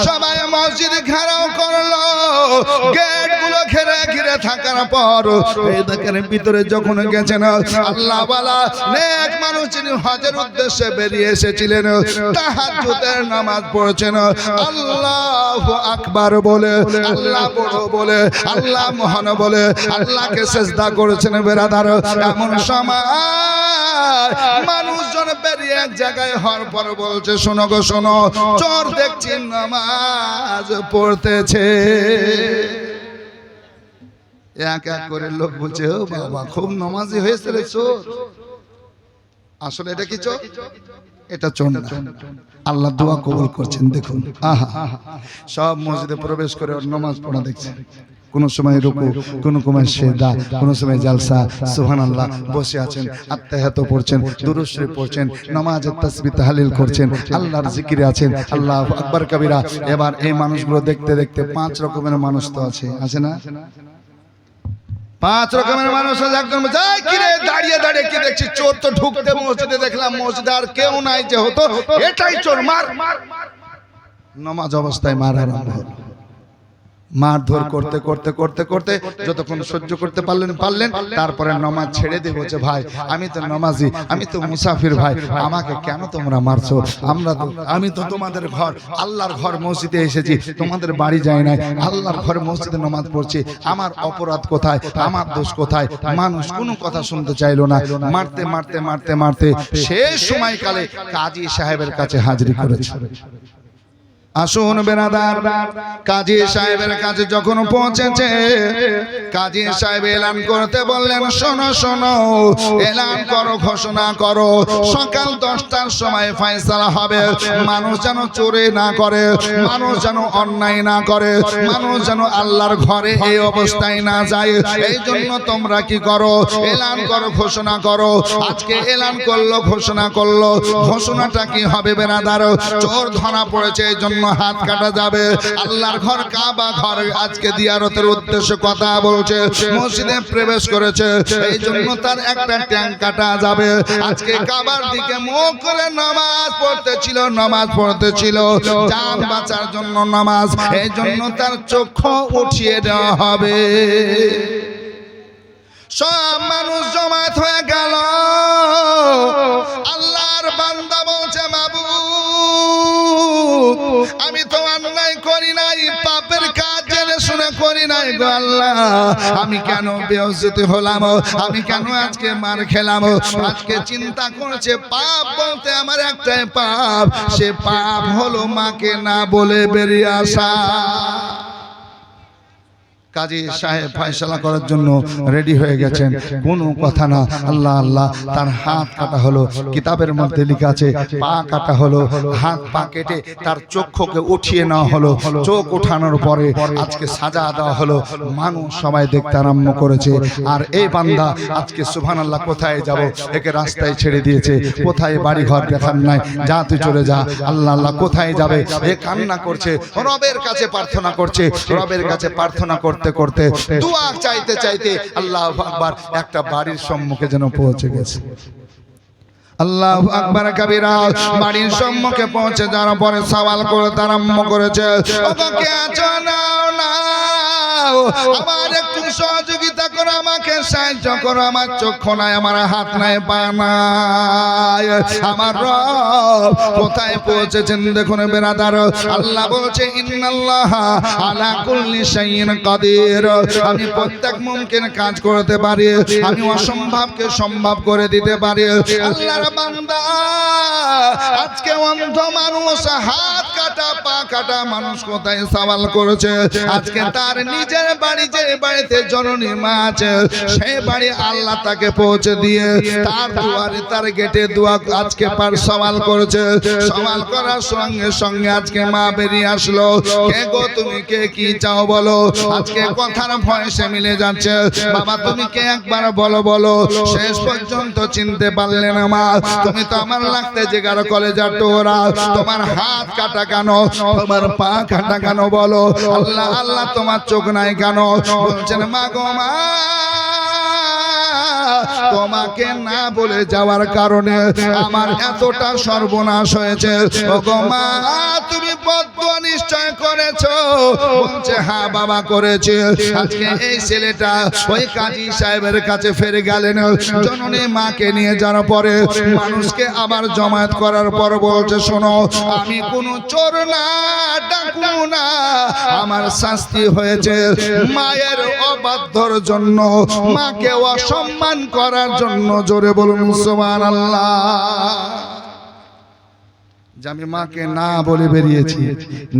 সবাই মসজিদ ঘেরাও করলো, গেট গুলো ঘিরে ঘিরে থাকার পর এই দেখেন ভিতরে যখন গেছেন আল্লাহ ওয়ালা নেক মানুষ যিনি হজের উদ্দেশ্যে বেরিয়ে এসেছিলেন, তাহাজ্জুদের নামাজ পড়ছেন, আল্লাহু আকবার বলে, আল্লাহ বড় বলে, আল্লাহ মহান বলে আল্লাহকে সিজদা করেছেন বেরাদার। এমন সময় মানুষজন বেরিয়ে এক জায়গায় হওয়ার পর বলছে, শোনো গো শোনো, চোর দেখছি নামাজ পড়তেছে। এক এক করে লোক বলছে, ও বাবা, খুব নামাজি হয়েছে রে চোর। আসলে এটা কি চোর? এটা চোর না। আল্লাহ দোয়া কবুল করছেন। দেখুন, আহা, সব মসজিদে প্রবেশ করে ওর নামাজ পড়া দেখছে। কোন সময় রুকু, কোন সময় সিজদা, কোন সময় জালসা, সুবহানাল্লাহ, বসে আছেন, আত্তাহিয়াত পড়ছেন, দুরূদ শরীফ পড়ছেন, নামাজের তাসবিহ তাহলিল করছেন, আল্লাহর জিকিরে আছেন, আল্লাহু আকবার কবিরা। এবার এই মানুষগুলো দেখতে দেখতে 5 রকমের মানুষ তো আছে না? 5 রকমের মানুষ আছে। একজন যাই কি রে, দাঁড়িয়ে দাঁড়িয়ে কি দেখছি? চোর তো ঢুকতে মসজিদে দেখলাম, মসজিদে আর কেউ নাই, যে হতো এটাই চোর, মার। নামাজ অবস্থায় মার আরম্ভ হলো। মারধর করতে করতে করতে করতে যতক্ষণ সহ্য করতে পারলেন, তারপরে নামাজ ছেড়ে দিয়ে বলছে, ভাই আমি তো নামাজি, আমি তো মুসাফির, ভাই আমাকে কেন তোমরা মারছো? আমি তো তোমাদের ঘর, আল্লাহর ঘর মসজিদে এসেছি, তোমাদের বাড়ি যায় নাই, আল্লাহর ঘর মসজিদে নামাজ পড়ছি, আমার অপরাধ কোথায়, আমার দোষ কোথায়? মানুষ কোনো কথা শুনতে চাইলো না। মারতে মারতে মারতে মারতে শেষ সময়কালে কাজী সাহেবের কাছে হাজিরি করেছে। আসুন বেরাদার, কাজী সাহেবের কাছে যখন পৌঁছেছে, কাজী সাহেব এলান করতে বললেন, শোনো শোনো, এলান করো, ঘোষণা করো, সকাল 10টার সময় ফয়সালা হবে। মানুষ যেন চোরে না করে, মানুষ যেন অন্যায় না করে, মানুষ যেন আল্লাহর ঘরে এই অবস্থায় না যায়। এই জন্য তোমরা কি করো, এলান করো, ঘোষণা করো। আজকে এলান করলো, ঘোষণা করলো। ঘোষণাটা কি হবে বেরাদার? চোর ধরা পড়েছে, এই জন্য হাত কাটা যাবে। আল্লাহর ঘর কাবা ঘর আজকে জিয়ারতের উদ্দেশ্যে কথা বলছে, মসজিদে প্রবেশ করেছে, এই জন্য তার একটা ট্যাং কাটা যাবে। আজকে কাবার দিকে মুখ করে নামাজ পড়তেছিল, জান বাঁচার জন্য নামাজ, এই জন্য তার চক্ষু উঠিয়ে দেওয়া হবে। সব মানুষ জমায়েত হয়ে গেল। আল্লাহর বান্দা বলছে, বাবু আমি তো অন্যায় করি নাই, পাপের কাজ জেনে শুনে করি নাই গো আল্লাহ, আমি কেন বেইজ্জতি হলাম, আমি কেন আজকে মার খেলাম? আজকে চিন্তা করছে, পাপ বলতে আমার একটাই পাপ, সে পাপ হলো মাকে না বলে বেরিয়ে আসা। কাজী সাহেব ফয়সালা করার জন্য রেডি হয়ে গেছেন, কোনো কথা না। আল্লাহ আল্লাহ, তার হাত কাটা হলো, কিতাবের মধ্যে লেখা আছে পা কাটা হলো, হাত পা কেটে তার চক্ষুকে উঠিয়ে নেওয়া হলো। চোখ ওঠানোর পরে আজকে সাজা দেওয়া হলো। মানুষ সবাই দেখতে আরম্ভ করেছে। আর এই বান্দা আজকে সুবহানাল্লাহ, কোথায় যাব? একে রাস্তায় ছেড়ে দিয়েছে, কোথায় বাড়ি ঘর দেখার নাই, যা তুই চলে যা। আল্লাহ আল্লাহ, কোথায় যাবে? এ কান্না করছে, রবের কাছে প্রার্থনা করছে, রবের কাছে প্রার্থনা করতে করতে দোয়া চাইতে চাইতে আল্লাহু আকবার, একটা বাড়ির সম্মুখে যেন পৌঁছে গেছে। আল্লাহু আকবার কবিরা। বাড়ির সম্মুখে পৌঁছে যাওয়ার পরে সওয়াল করতে আরম্ভ করেছে, ওগো কে আছো? নাও নাও, আমার একটু সহযোগিতা করো, আমাকে সাহায্য করো, আমার চক্ষু নাই, আমার হাত নাই, পা নাই, আমার রব কোথায় পৌঁছেছেন দেখুন বেরাদার। আল্লাহ বলছে, ইন্নাল্লাহা আলা কুল্লি শাইইন কাদির, আমি প্রত্যেক মুমকিন কাজ করতে পারি, আমি অসম্ভবকে সম্ভব করে দিতে পারি। আল্লাহর বান্দা, আজকে অন্ধ মানুষ, হাত কাটা পা কাটা মানুষ কোথায় সওয়াল করেছে? আজকে তার নিজের বাড়ি, যে বাড়িতে জননী মা আছে, সেই বাড়ি আল্লাহ তাকে পৌঁছে দিয়ে তার দুয়ারে, তার গেটে দোয়া আজকে পার সওয়াল করেছে। সওয়াল করার সঙ্গে সঙ্গে আজকে মা বেরিয়ে আসলো। কে গো তুমি, কে কি চাও বলো? আজকে কথার ভয়েসে মিলে যাচ্ছে, বাবা তুমি কে একবার বলো বলো। শেষ পর্যন্ত চিনতে পারলে না মা, তুমি তো আমার লাগতে জিগার কলেজার টোরা, তোমার হাত কাটা কেন, তোমার পা কাটা কেন বলো? আল্লাহ আল্লাহ, তোমার চোখ নাই কেন? বলছেন, মা গো মা, তোমাকে না বলে যাওয়ার কারণে আমার এতটা সর্বনাশ হয়েছে। ওগো মা, তুমি বদদুয়া নিশ্চয় করেছো? বলছে হ্যাঁ বাবা করেছে। আজকে এই ছেলেটা ওই কাজী সাহেবের কাছে ফিরে গেলেন। জননী মাকে নিয়ে যাওয়ার পরে মানুষকে আবার জমায়েত করার পর বলছে শোনো, আমি কোনো চোর না, ডাকু না, আমার শাস্তি হয়েছে মায়ের অবাধ্যর জন্য, মাকে অসম্মান করার জন্য। জোরে বলুন সুবহানাল্লাহ। যে আমি মাকে না বলে বেরিয়েছি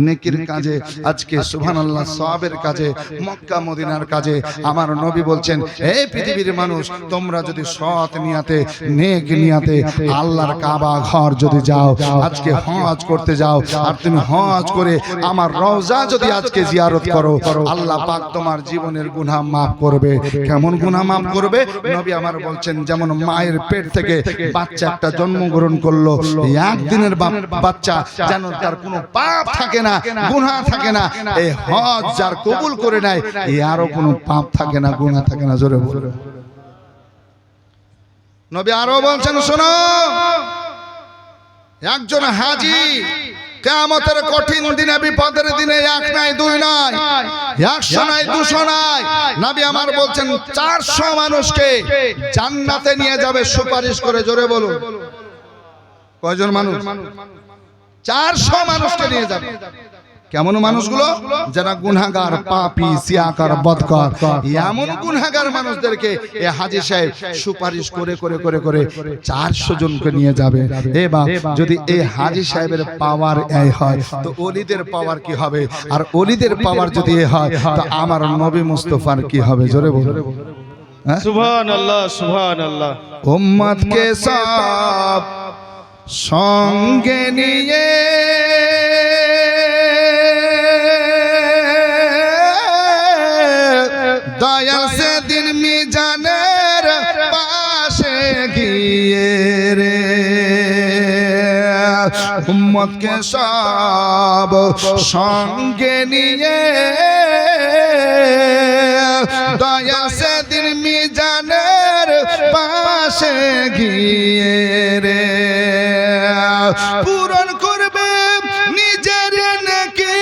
নেকির কাজে, আজকে সুবহানাল্লাহ সওয়াবের কাজে, মক্কা মদিনার কাজে। আমার নবী বলছেন এই পৃথিবীর মানুষ, তোমরা যদি সৎ নিয়াতে, নেক নিয়াতে আল্লাহর কাবা ঘর যদি যাও, আজকে হজ করতে যাও, আর তুমি হজ করে আমার রওজা যদি আজকে জিয়ারত করো, আল্লাহ পাক তোমার জীবনের গুনাহ মাফ করবে। কেমন গুনাহ মাফ করবে? নবী আমার বলছেন যেমন মায়ের পেট থেকে বাচ্চা একটা জন্মগ্রহণ করলো, একদিনের বাচ্চা যেন তার কোনো পাপ থাকে না, গুনাহ থাকে না। এই হজ যার কবুল করে নেয়, আরো কোনো পাপ থাকে না, গুনাহ থাকে না। জোরে বলো। নবী আরো বলছেন শোনো, একজন হাজী কিয়ামতের কঠিন দিনে, বিপদের দিনে, এক নাই দুই নয়, 100 নয় 200 নয়, নবী আমার বলছেন 400 মানুষকে জান্নাতে নিয়ে যাবে সুপারিশ করে। জোরে বলুন কয়জন মানুষ? 400 মানুষকে নিয়ে যাবে। কেমন মানুষগুলো? যারা গুনাহগার, পাপী, সিয়াকার, বদকার, এমন গুনাহগার মানুষদেরকে এই হাজী সাহেব সুপারিশ করে করে করে করে 400 জনকে নিয়ে যাবে। এ বাপ, যদি এই হাজী সাহেবের পাওয়ার এই হয় তো ওলিদের পাওয়ার কি হবে? আর ওলিদের পাওয়ার যদি এ হয় তো আমার নবী মুস্তাফার কি হবে? জোরে বলুন সুবহানাল্লাহ সুবহানাল্লাহ। উম্মতকে সব সঙ্গে নিয়ে দয়াল সেদিন মিজানের পাশে গিয়ে রে, উম্মতকে সব সঙ্গে নিয়ে দয়াল সেদিন মিজানের পাশে গিয়ে রে পূরণ করবে নিজের নেকি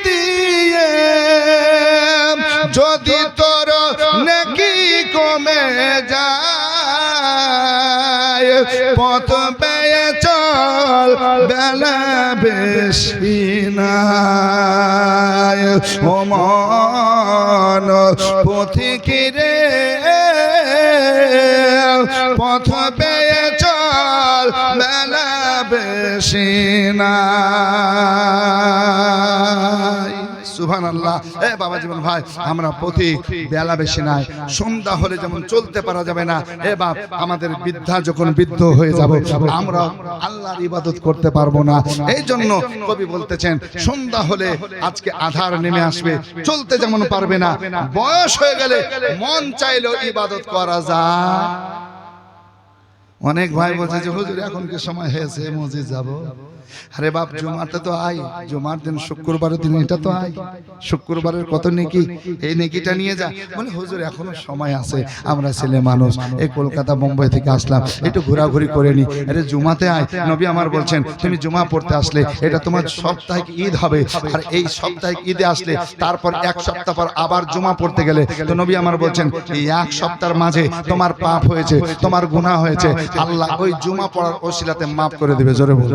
দিয়ে। যদি তোর নেকি কমে যায়, পথ পেয়ে চল, বেলা বেশি নাই। ও মন পথিকে, পথ পেয়ে চল, বেলা বেশি নাই। সুবহানাল্লাহ। এ বাবা জীবন ভাই, আমরা পথিক, বেলা বেশি নাই। সন্ধ্যা হলে যেমন চলতে পারা যাবে না, এ বাপ আমাদের বৃদ্ধা যখন বৃদ্ধ হয়ে যাব, আমরা আল্লাহর ইবাদত করতে পারবো না। এই জন্য কবি বলতেছেন সন্ধ্যা হলে আজকে আধার নেমে আসবে, চলতে যেমন পারবে না, বয়স হয়ে গেলে মন চাইলেও ইবাদত করা যায়। অনেক ভাই বলছে যে হুজুর এখন কি সময় হয়েছে মসজিদ যাব? আরে বাপ, জুমাতে তো আই, জুমার দিন শুক্রবারের দিন এটা তো আই, শুক্রবারের কত নেকি, এই নেকিটা নিয়ে যা। বলে হুজুর এখনো সময় আছে, আমরা ছেলে মানুষ, এই কলকাতা মুম্বাই থেকে আসলাম, একটু ঘোরাঘুরি করে নি। আরে জুমাতে আয়। নবী আমার বলছেন তুমি জুমা পড়তে আসলে এটা তোমার সাপ্তাহিক ঈদ হবে, আর এই সাপ্তাহিক ঈদে আসলে তারপর 1 সপ্তাহ পর আবার জুমা পড়তে গেলে তো নবী আমার বলছেন এই 1 সপ্তাহের মাঝে তোমার পাপ হয়েছে, তোমার গুনাহ হয়েছে, আল্লাহ ওই জুমা পড়ার ওসিলাতে মাফ করে দেবে। জোরে বল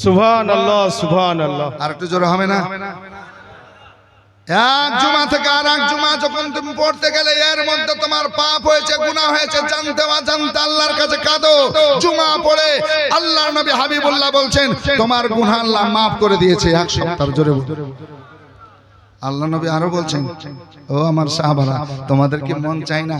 সুবহানাল্লাহ সুবহানাল্লাহ। আর একটু জোরে হবে না? এক জুমা থেকে আর এক জুমা যখন তুমি পড়তে গেলে এর মধ্যে তোমার পাপ হয়েছে, গুনাহ হয়েছে, জানতে অজান্তে আল্লাহর কাছে কাঁদো। জুমা পড়ে আল্লাহর নবী হাবিবুল্লাহ বলছেন তোমার গুনাহ আল্লাহ মাফ করে দিয়েছে 1 সপ্তাহ। জোরে বল। আল্লাহ নবী আরো বলছেন ও আমার সাহাবারা, তোমাদের কি মন চাই না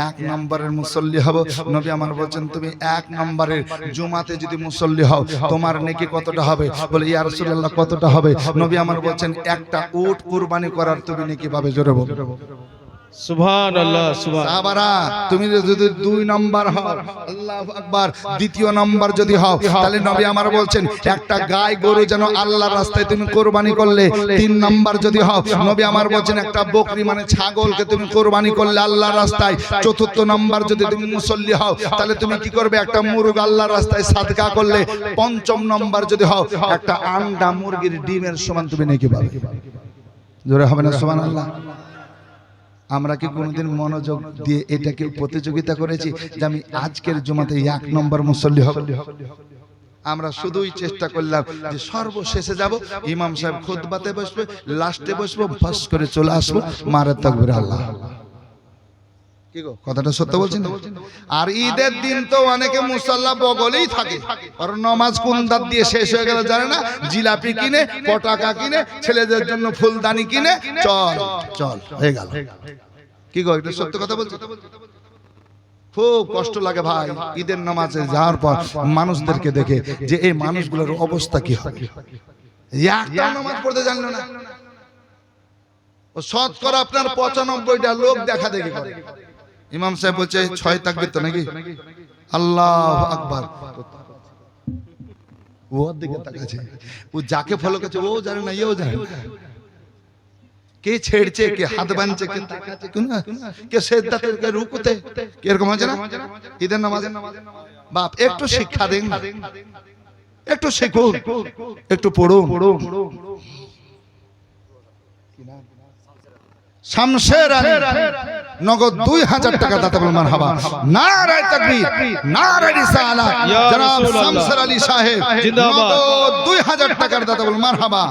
1 নম্বরের মুসল্লি হব? নবী আমার বলছেন তুমি 1 নম্বরের জুমাতে যদি মুসল্লি হও তোমার নেকি কতটা হবে? বলে ইয়া রাসূলুল্লাহ কতটা হবে? নবী আমার বলছেন একটা উট কুরবানি করার তুমি নেকি পাবে। জোরে বল সুবহান আল্লাহ সুবহান সাহাবারা তুমি যদি 2 নাম্বার হও আল্লাহু আকবার, দ্বিতীয় নাম্বার যদি হও তাহলে নবী আমার বলছেন একটা গায় গরু যেন আল্লাহর রাস্তায় তুমি কুরবানি করলে, 3 নাম্বার যদি হও নবী আমার বলছেন একটা বকরি মানে ছাগলকে তুমি কুরবানি করলে আল্লাহর রাস্তায়, চতুর্থ নাম্বার যদি তুমি মুসল্লি হও তাহলে তুমি কি করবে একটা মুরগ আল্লাহর রাস্তায় সাদকা করলে, পঞ্চম নাম্বার যদি হও একটা আন্ডা মুরগির ডিমের সমান তুমি নেকি পাবে। জোরে হবে না সুবহানাল্লাহ। আমরা কি কোনোদিন মনোযোগ দিয়ে এটাকে প্রতিযোগিতা করেছি যে আমি আজকের জুমাতে 1 নম্বর মুসল্লি হব? আমরা শুধুই চেষ্টা করলাম যে সর্বশেষে যাব, ইমাম সাহেব খুতবাতে বসবে, লাস্টে বসবো, বাস করে চলে আসবো, মারে তাকবীর আল্লাহ। কি গো কথাটা সত্য বলছেন? আর ঈদের দিন তো অনেকে মুসাল্লা বগলেই থাকে, আর নামাজ কোন দাঁত দিয়ে শেষ হয়ে গেল জানে না, জিলাপি কিনে, পটাকা কিনে, ছেলেদের জন্য ফুলদানি কিনে, চল চল হয়ে গেল। কি গো এটা সত্য কথা বলছো? খুব কষ্ট লাগে ভাই ঈদের নামাজে যাওয়ার পর মানুষদেরকে দেখে যে এই মানুষগুলোর অবস্থা কি হবে। একটা নামাজ পড়তে জানলো না, ও শতকরা আপনার 95টা লোক দেখা দেখি করে। ইমাম সাহেব বলছে 6 তাকবীর তো নাকি, আল্লাহু আকবার, ওর দিকে তাকাচ্ছে, ও যাকে ফলো করছে ও জানে না, এও জানে না কে ছেড়ছে, কে হাত বানছে, কে তাকাচ্ছে, কে সেজদাতে, কে রুকুতে, কি এরকম হচ্ছে না ঈদের নামাজে? বাপ একটু শিক্ষা দেন, একটু শিখুন, একটু পড়ুন। শামশের আলী নগদ 2000 টাকা দাতা বল মারহাবা, নারায়ে তাকবীর, নারায়ে রিসালাত, জনাব শামশের আলী সাহেব জিন্দাবাদ, নগদ 2000 টাকার দাতা বল মারহাবা।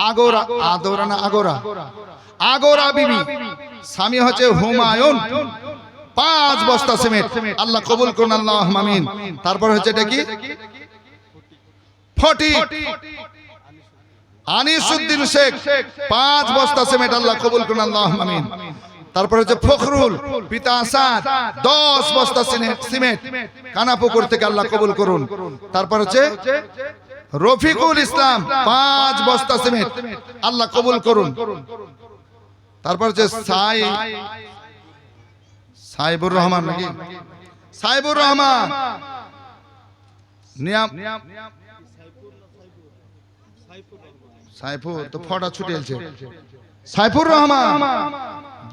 আগোরা আদোরা না আগোরা, আগোরা বিবি স্বামী হচ্ছে হুমায়ুন, 5 বস্তা সিমেন্ট, আল্লাহ কবুল করুন, আল্লাহুম্মা আমিন। তারপর হচ্ছে এটা কি ফটিক আনিসউদ্দিন শেখ, 5 বস্তা সিমেন্ট, আল্লাহ কবুল করুন, আল্লাহুম্মা আমিন। তারপর হচ্ছে ফখরুল পিতা আসাদ, 10 বস্তা সিমেন্ট, কানাপুকুর থেকে, আল্লাহ কবুল করুন। তারপর হচ্ছে রফিকুল ইসলাম, 5 বস্তা সিমেন্ট, আল্লাহ কবুল করুন। তারপর হচ্ছে সাইবুর রহমান নাকি, সাইবুর রহমান নিয়াম, সাইফুর তো ফটা ছুটেছে, সাইফুর রহমান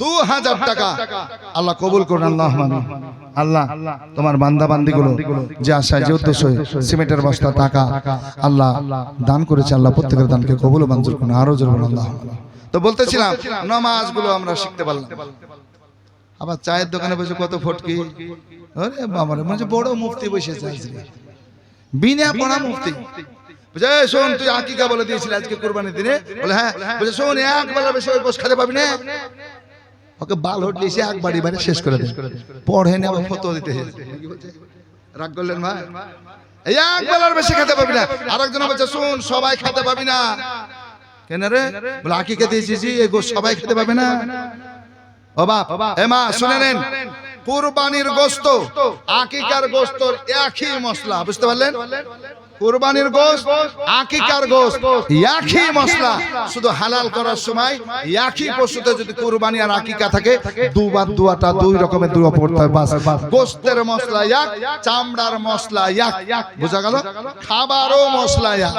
2000 টাকা, আল্লাহ কবুল করুন, আল্লাহুম্মা আমিন। আল্লাহ তোমার বান্দা বান্দিগুলো যে আশায় যে উদ্দেশ্য সিমেন্টের বস্তা টাকা আল্লাহ দান করেছে, আল্লাহ প্রত্যেকের দানকে কবুল ও মঞ্জুর করুন, আরো জোরে বলুন আল্লাহুম্মা। তো বলতেছিলাম নামাজগুলো আমরা শিখতে পারলাম। আবার চায়ের দোকানে বসে কত ফটকি, আরে বাবা রে, মানে বড় মুফতি বসেছে আজকে, বিনা পড়া মুফতি। বুঝে শোন, তুই আকিকা বলে দিয়েছিলি আজকে কুরবানির দিনে, বলে হ্যাঁ, বুঝে শোন একবার বেশি ওই গোশ খেতে পাবি না, ওকে বাল হটলি এসে একবারই বারে শেষ করে দে, পড়ে নে আবার ফতোয়া দিতে রাগ করলেন ভাই, এই একবার বেশি খেতে পাবি না। আরেকজন বলছে শোন সবাই খেতে পাবি না, কেন রে? বলে আকিকা দিয়েছি এই গোশ সবাই খেতে পাবে না। ও বাপ এ মা শুনে নেন, কুরবানির গোশত আকিকার গোশতর একই মশলা, বুঝতে পারলেন? কুরবানির গোশত আকিকার গোশত একই মশলা, শুধু হালাল করার সময় একই পশুতে যদি কুরবানি আর আকিকা থাকে দুবার দুয়াটা 2 রকমের দুয়া পড়তে হয়, বাস। গোশতের মশলা এক, চামড়ার মশলা এক, বুঝা গেল? খাবারও মশলা এক,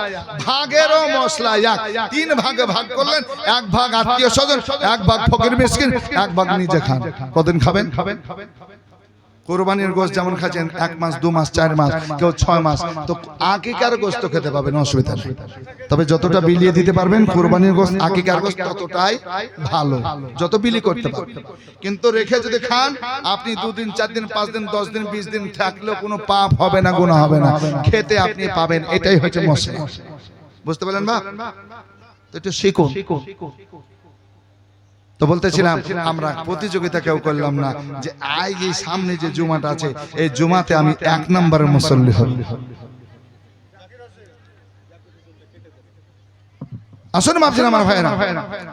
ভাগেরও মশলা এক, 3 ভাগে ভাগ করলেন, 1 ভাগ আত্মীয় স্বজন, 1 ভাগ ফকির মিসকিন, 1 ভাগ নিজে খান। কতদিন খাবেন? কুরবানির গোশত যেমন খাচ্ছেন 1 মাস 2 মাস 4 মাস, কেউ 6 মাস, তো আকিকার গোশত খেতে পাবেন, অসুবিধা নেই। তবে যতটা বিলিয়ে দিতে পারবেন কুরবানির গোশত আকিকার গোশত ততটাই ভালো, যত বিলি করতে পারবেন। কিন্তু রেখে যদি খান আপনি 2 দিন 4 দিন 5 দিন 10 দিন 20 দিন থাকলেও কোনো পাপ হবে না, গুনাহ হবে না, খেতে আপনি পাবেন। এটাই হচ্ছে মশলা, বুঝতে পারলেন বাপ? তো একটু শিখুন। তো বলতেছিলাম আমরা প্রতিযোগিতা কেউ করলাম না যে আজ এই সামনে যে জুমাটা আছে এই জুমাতে আমি 1 নম্বরের মুসল্লি হব। আসুন মাপছেন আমার ভাইরা,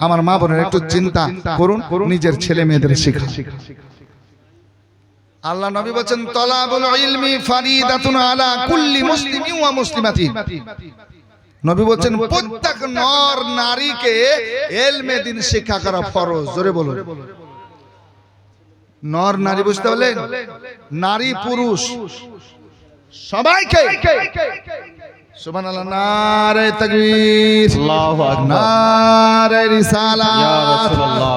আমার মা বোনের একটু চিন্তা করুন, নিজের ছেলে মেয়েদের শেখান। আল্লাহ নবী বলেন তলাবুল ইলমি ফারিদাতুন আলা কুল্লি মুসলিমিন ওয়া মুসলিমাতিন। নবী বলেন প্রত্যেক নর নারীকে ইলমে দ্বীন শিক্ষা করা ফরজ। জোরে বলুন। নর নারী বুঝতে পারলেন, নারী পুরুষ সবাইকে সুবহানাল্লাহ, নারে তাকবীর, আল্লাহু আকবার। নারে রিসালাত, ইয়া রাসূলুল্লাহ।